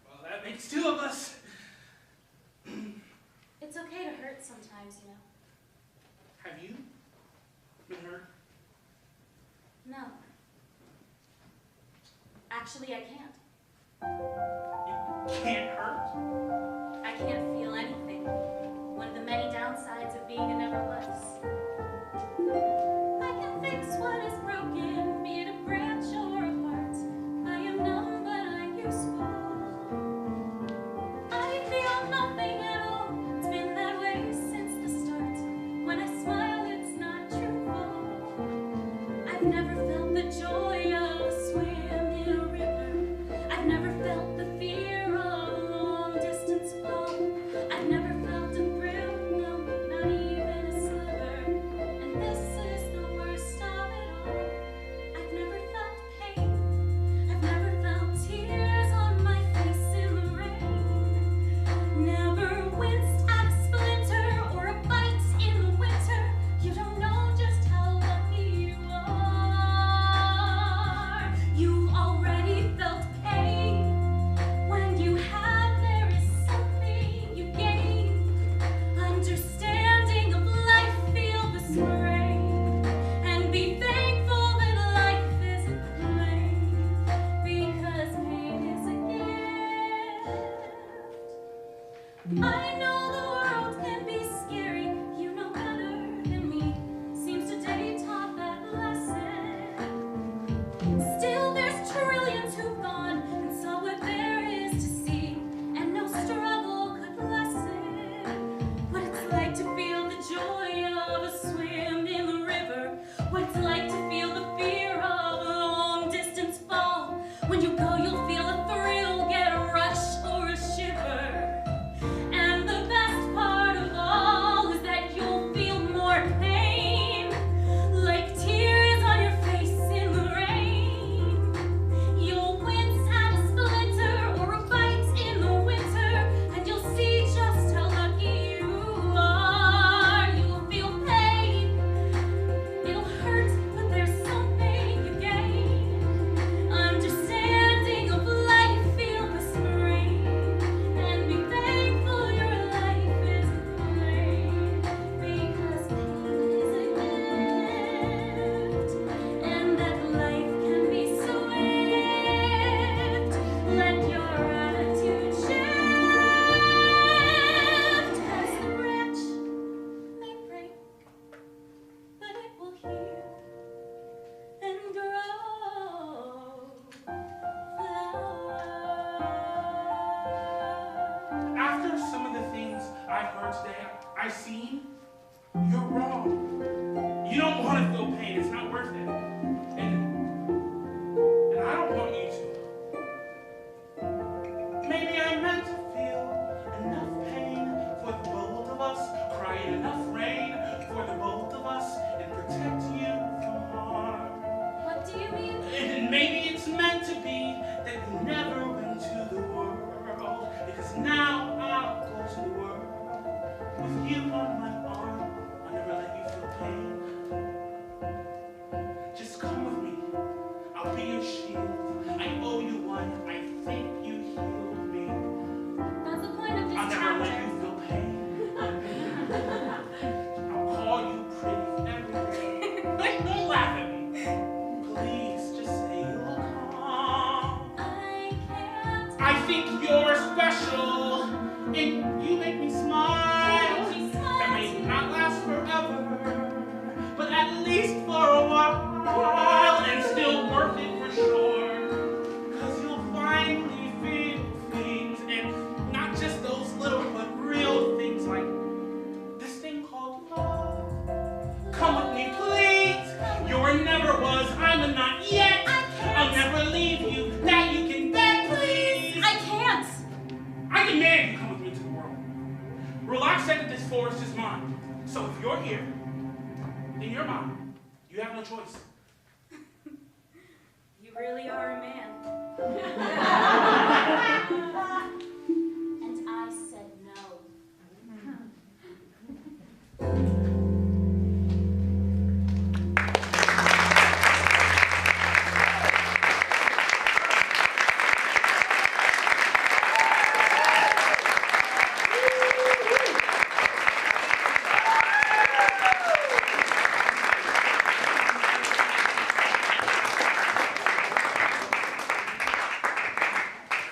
Well, that makes two of us. It's okay to hurt sometimes, you know. Have you been hurt? No. Actually, I can't. You can't hurt? I can't feel anything. One of the many downsides of being a never was. I can fix what is broken, be it a branch or a heart. I am numb, but I'm useful. I feel nothing at all. It's been that way since the start. When I smile, it's not truthful. I've never felt the joy of a swim in a river. I've never felt the fear of a long distance flow. I've never felt a thrill, no, not even a sliver. And this is the worst of it all. I've never felt pain. I've never felt tears on my face in the rain. Never winced at a splinter or a bite in the winter. You don't know just how lucky you are. You've already felt pain. When you have, there is something you gain. Understanding of life, feel the strain. And be thankful that life isn't plain. Because pain is a gift. I know the world can be scary. You know better than me. Seems today taught that lesson. I've heard today, I've seen, you're wrong. You don't want to feel pain. It's not worth it. And I don't want you to. Maybe I'm meant to feel enough pain for the both of us, crying enough rain for the both of us, and protect you from harm. What do you mean? And maybe it's meant to be that you never went to the world, because now I'll go to the world with you on my arm. I'll never let you feel pain. Just come with me. I'll be your shield. I owe you one. I think you healed me. That's the point of this I'll never let chapter. you feel pain. I'll call you pretty every day. Don't laugh at me. Please, just say you'll come. I can't. I think you're special, and you make me smile. That may not last forever, but at least for a while, and still worth it for sure. Cause you'll finally feel things, and not just those little but real things like this thing called love. Come with me, please. You're never was, I'm a not yet. I can't. I'll never leave you. That you can bet, please. I can't. I demand you come with me to the world. Relax said that this forest is mine. So if you're here, then you're mine. You have no choice. You really are a man. And I said no.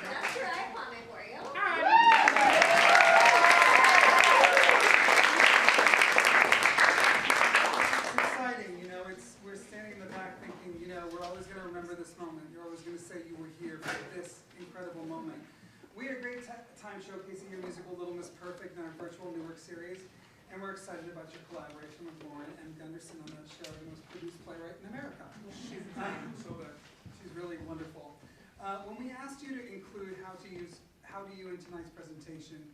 So that's your iconic for you. It's exciting, you know, we're standing in the back thinking, you know, we're always going to remember this moment. You're always going to say you were here for this incredible moment. We had a great time showcasing your musical Little Miss Perfect in our virtual Newark series, and we're excited about your collaboration with Lauren and Gunderson on that show, the most produced playwright in America. She's so good. She's really wonderful. When we asked you to include how do you in tonight's presentation,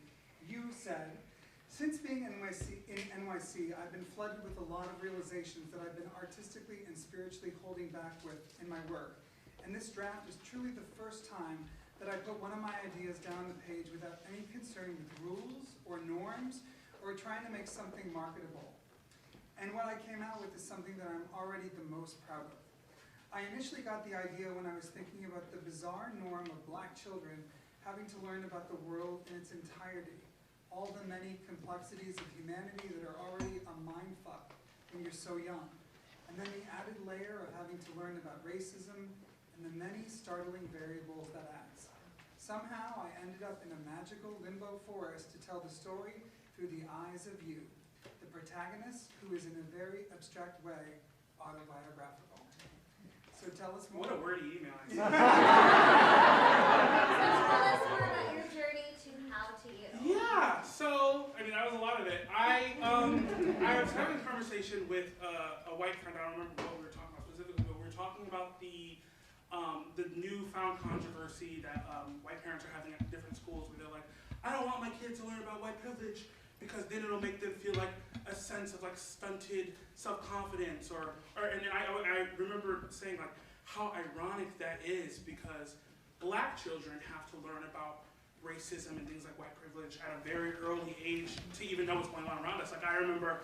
you said, since being in NYC, I've been flooded with a lot of realizations that I've been artistically and spiritually holding back with in my work. And this draft is truly the first time that I put one of my ideas down on the page without any concern with rules or norms or trying to make something marketable. And what I came out with is something that I'm already the most proud of. I initially got the idea when I was thinking about the bizarre norm of black children having to learn about the world in its entirety, all the many complexities of humanity that are already a mindfuck when you're so young, and then the added layer of having to learn about racism and the many startling variables that adds. Somehow I ended up in a magical limbo forest to tell the story through the eyes of you, the protagonist who is in a very abstract way autobiographical. So tell us more. What a wordy email. So tell us more about your journey to How to You. Yeah, so, I mean, that was a lot of it. I was having a conversation with a white friend. I don't remember what we were talking about specifically, but we were talking about the newfound controversy that white parents are having at different schools where they're like, I don't want my kids to learn about white privilege because then it'll make them feel like a sense of like stunted self-confidence and then I remember saying like how ironic that is because black children have to learn about racism and things like white privilege at a very early age to even know what's going on around us. Like I remember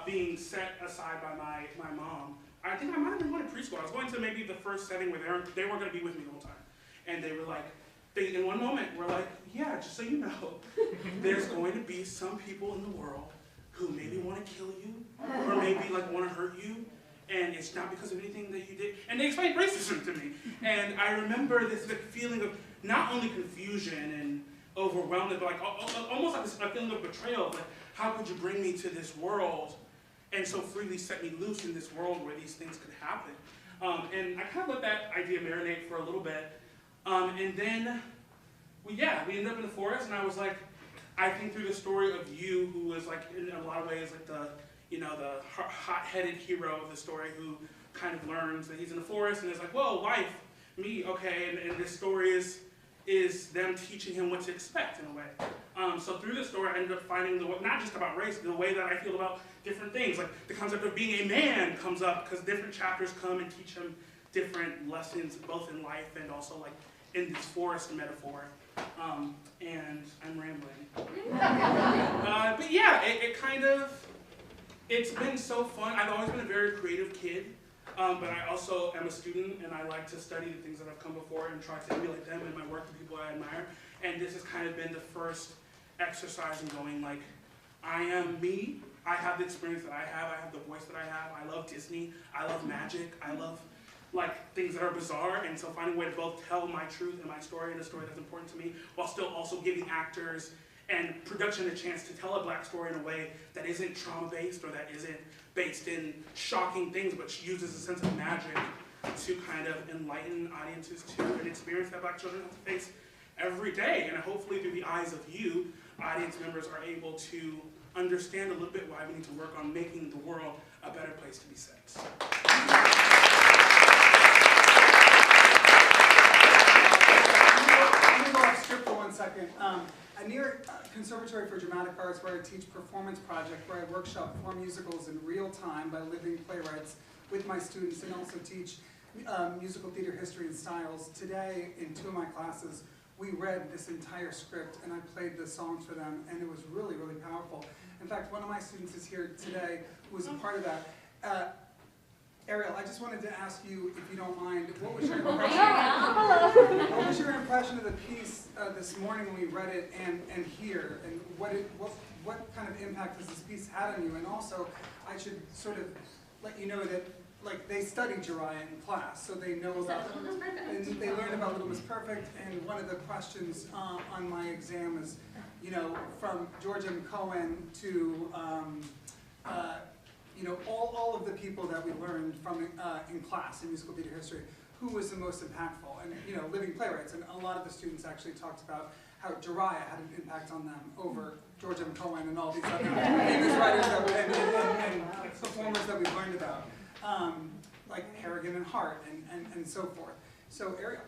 being set aside by my mom. I think I might have been going to preschool. I was going to maybe the first setting where they weren't going to be with me the whole time. And they were like, in one moment, we're like, yeah, just so you know, there's going to be some people in the world who maybe want to kill you or maybe like want to hurt you. And it's not because of anything that you did. And they explained racism to me. And I remember this feeling of not only confusion and overwhelmed, but like almost like a feeling of betrayal. Like, how could you bring me to this world and so freely set me loose in this world where these things could happen? And I kind of let that idea marinate for a little bit. And then, we ended up in the forest, and I was like, I think through the story of you, who is like in a lot of ways like the hot-headed hero of the story, who kind of learns that he's in the forest and is like, whoa, life, me, okay, and this story is them teaching him what to expect in a way. So through this story, I ended up finding not just about race, the way that I feel about different things. Like the concept of being a man comes up because different chapters come and teach him different lessons, both in life and also like in this forest metaphor. And I'm rambling. But yeah, it's been so fun. I've always been a very creative kid. But I also am a student, and I like to study the things that have come before and try to emulate them in my work, the people I admire. And this has kind of been the first exercise in going like, I am me. I have the experience that I have the voice that I have. I love Disney. I love magic. I love like things that are bizarre. And so finding a way to both tell my truth and my story and a story that's important to me, while still also giving actors and production a chance to tell a Black story in a way that isn't trauma-based or that isn't based in shocking things, but uses a sense of magic to kind of enlighten audiences to an experience that Black children have to face every day. And hopefully through the eyes of you, audience members are able to understand a little bit why we need to work on making the world a better place to be set. I'm going to go off script for 1 second. Near Conservatory for Dramatic Arts, where I teach performance project, where I workshop 4 musicals in real time by living playwrights with my students, and also teach musical theater history and styles. Today, in 2 of my classes, we read this entire script, and I played the songs for them, and it was really, really powerful. In fact, one of my students is here today who was a part of that. Ariel, I just wanted to ask you, if you don't mind, what was your impression? What was your impression of the piece this morning when we read it and here, and what kind of impact has this piece had on you? And also, I should sort of let you know that like they studied Uriah in class, so they know about and they learned about Little Miss Perfect. And one of the questions on my exam is, you know, from George M. Cohen to you know, all of the people that we learned from in class in musical theater history, who was the most impactful? And you know, living playwrights, and a lot of the students actually talked about how Uriah had an impact on them over George M. Cohen and all these other famous writers and performers that we've learned about, like Harrigan and Hart and so forth. So Ariel.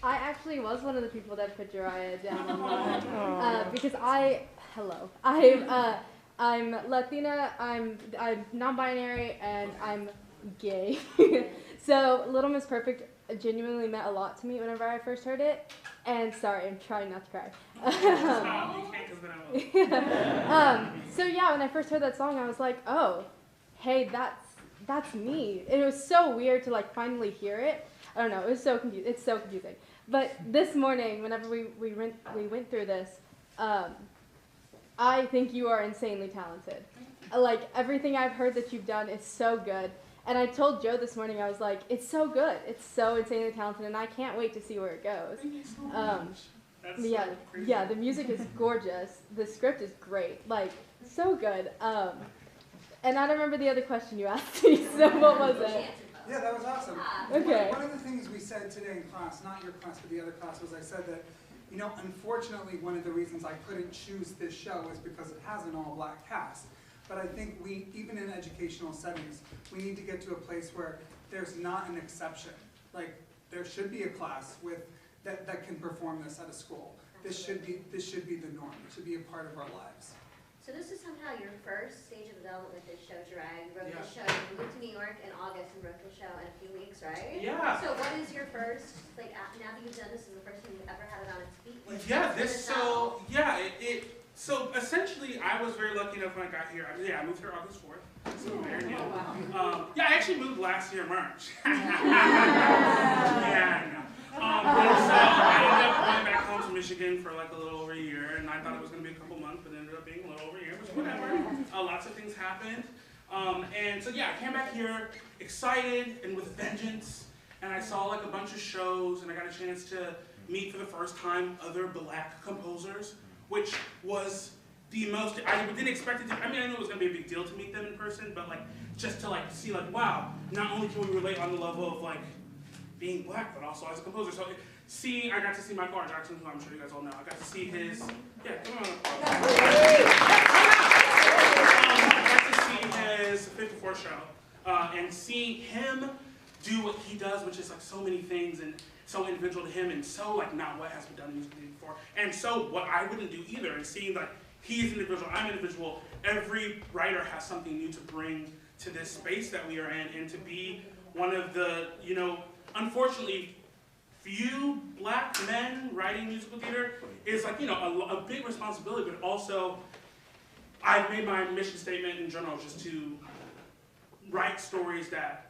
I actually was one of the people that put Uriah down on that, because I'm Latina, I'm non-binary, and I'm gay. So Little Miss Perfect genuinely meant a lot to me whenever I first heard it. And sorry, I'm trying not to cry. So yeah, when I first heard that song, I was like, oh, hey, that's me. And it was so weird to like finally hear it. I don't know, it was so confusing. It's so confusing. But this morning, whenever we went through this, I think you are insanely talented. Like, everything I've heard that you've done is so good. And I told Joe this morning, I was like, it's so good. It's so insanely talented, and I can't wait to see where it goes. Thank you so much. Yeah, the music is gorgeous. The script is great. Like, so good. And I don't remember the other question you asked me, so what was it? Yeah, that was awesome. Okay. One of the things we said today in class, not your class, but the other class, was I said that, you know, unfortunately, one of the reasons I couldn't choose this show is because it has an all-Black cast. But I think we, even in educational settings, we need to get to a place where there's not an exception. Like, there should be a class with that can perform this at a school. This should be the norm. It should be a part of our lives. So this is somehow your first stage of development with this show, Uriah. You wrote this show, you moved to New York in August and wrote the show in a few weeks, right? Yeah. So what is your first, like, now that you've done this, is the first time you've ever had it on its feet? So essentially, I was very lucky enough when I got here. I moved here August 4th, so very new. I actually moved last year, March. So I ended up going back home to Michigan for like a little over a year, and I thought it was going to be a couple months, but it ended up being a little over a year, which whatever. Lots of things happened. And so yeah, I came back here excited and with a vengeance, and I saw like a bunch of shows, and I got a chance to meet for the first time other Black composers, which was the most, I didn't expect it to, I mean, I knew it was going to be a big deal to meet them in person, but like, just to like see like, wow, not only can we relate on the level of like being Black, but also as a composer. So I got to see Michael R. Jackson, who I'm sure you guys all know. I got to see his, yeah, come on. I got to see his 54 show, and seeing him do what he does, which is like so many things and so individual to him and so like not what has been done musically before, and so what I wouldn't do either, and seeing like he's an individual, I'm an individual, every writer has something new to bring to this space that we are in, and to be one of the, you know, unfortunately, few black men writing musical theater is like, you know, a big responsibility, but also I've made my mission statement in general just to write stories that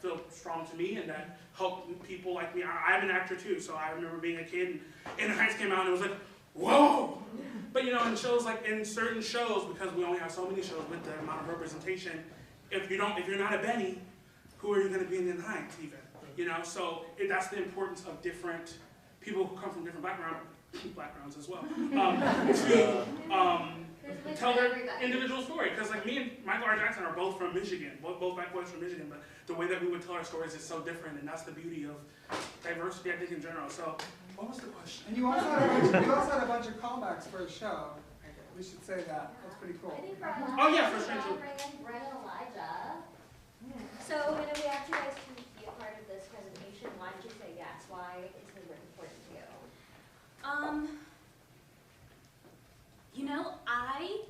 feel strong to me and that help people like me. I'm an actor too, so I remember being a kid and the Heights came out and it was like, whoa! But you know, in shows like in certain shows, because we only have so many shows with the amount of representation, if you're not a Benny, who are you going to be in the Heights even? You know, so that's the importance of different people who come from different backgrounds as well, to tell their individual story. Because like me and Michael R. Jackson are both from Michigan, both black boys from Michigan, but the way that we would tell our stories is so different, and that's the beauty of diversity, I think, in general. So, what was the question? And you also had a bunch of callbacks for a show. We should say that. That's pretty cool. I think for our Oh yeah, for Stranger. bring in Brent and Elijah. So when we asked you guys to be a part of this presentation, why did you say yes? Why is the work important to you? You know, I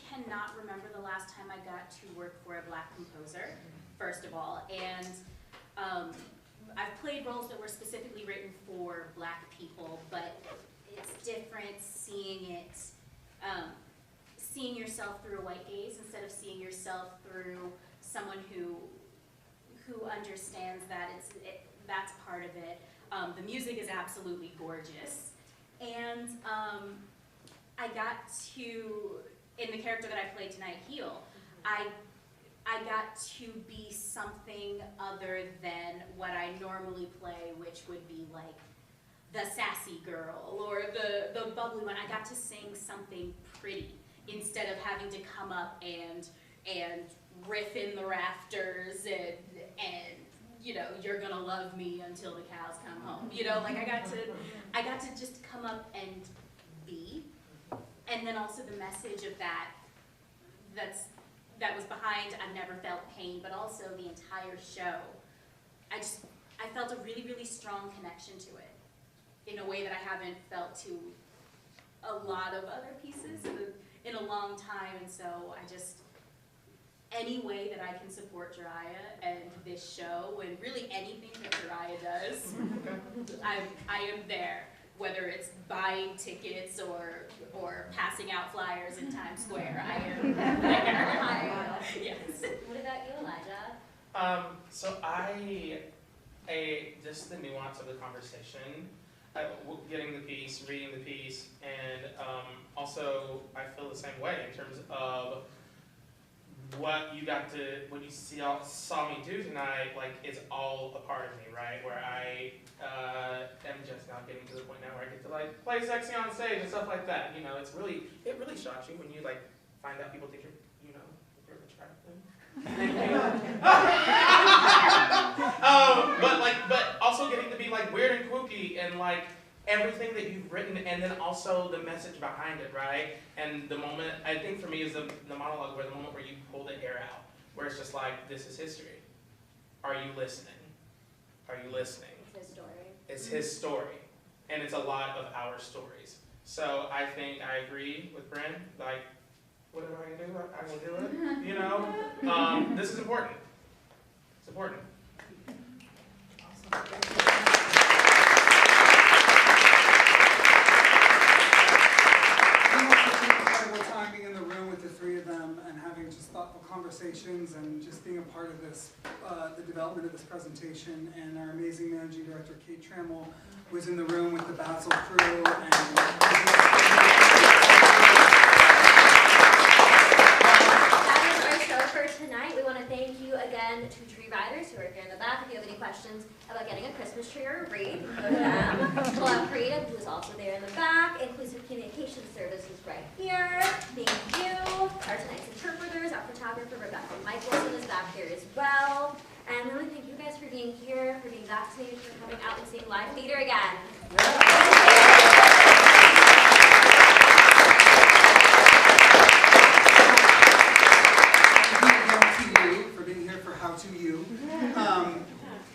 cannot remember the last time I got to work for a black composer, first of all, and I've played roles that were specifically written for black people, but it's different seeing yourself through a white gaze instead of seeing yourself through someone who understands that that's part of it. The music is absolutely gorgeous, and I got to, in the character that I played tonight, Heel, I got to be something other than what I normally play, which would be like the sassy girl or the bubbly one. I got to sing something pretty instead of having to come up and riff in the rafters and you know, you're gonna love me until the cows come home. You know, like I got to just come up and be, and then also the message of that was behind I never felt pain, but also the entire show. I felt a really, really strong connection to it in a way that I haven't felt to a lot of other pieces in a long time, and so any way that I can support Jiraiya and this show, and really anything that Jiraiya does, I am there. Whether it's buying tickets or passing out flyers in Times Square, I am there. Yes. What about you, Elijah? So just the nuance of the conversation, getting the piece, reading the piece, and also I feel the same way in terms of what you saw me do tonight, like it's all a part of me, right? Where I am just now getting to the point now where I get to like play sexy on stage and stuff like that. You know, it really shocks you when you like find out people think you're attractive. But also getting to be like weird and kooky and like everything that you've written, and then also the message behind it, right? And the moment, I think for me, is the monologue, where the moment where you pull the air out, where it's just like, this is history. Are you listening? Are you listening? It's his story. It's his story, and it's a lot of our stories. So I think I agree with Bryn, like, whatever I can do, I will do it, you know? This is important. It's important. Awesome. Time being in the room with the three of them and having just thoughtful conversations and just being a part of this, the development of this presentation, and our amazing managing director, Kate Trammell, was in the room with the Basil crew. That is our show for tonight. We want to thank you again to tree riders who are here in the back. If you have any questions about getting a Christmas tree or a wreath, go to them. We'll have Creative, who is also there in the back. Inclusive Communication Services right here. Thank you. Our tonight's interpreters, our photographer, Rebecca Michelson, is back here as well. And really thank you guys for being here, for being vaccinated, for coming out and seeing live theater again. For being here for How To You.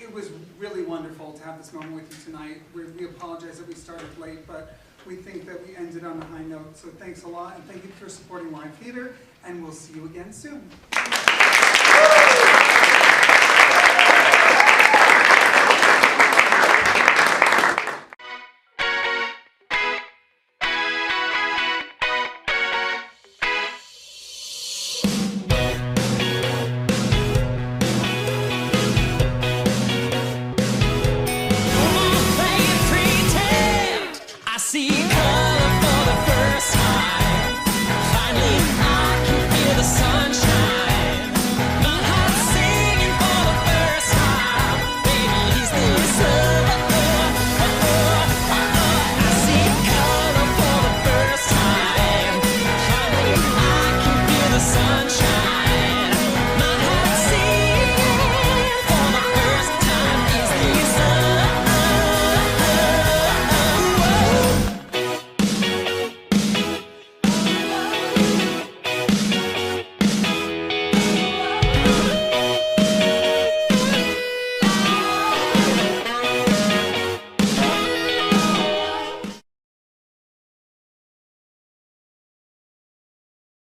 It was really wonderful to have this moment with you tonight. We apologize that we started late, but we think that we ended on a high note. So thanks a lot, and thank you for supporting live theater, and we'll see you again soon.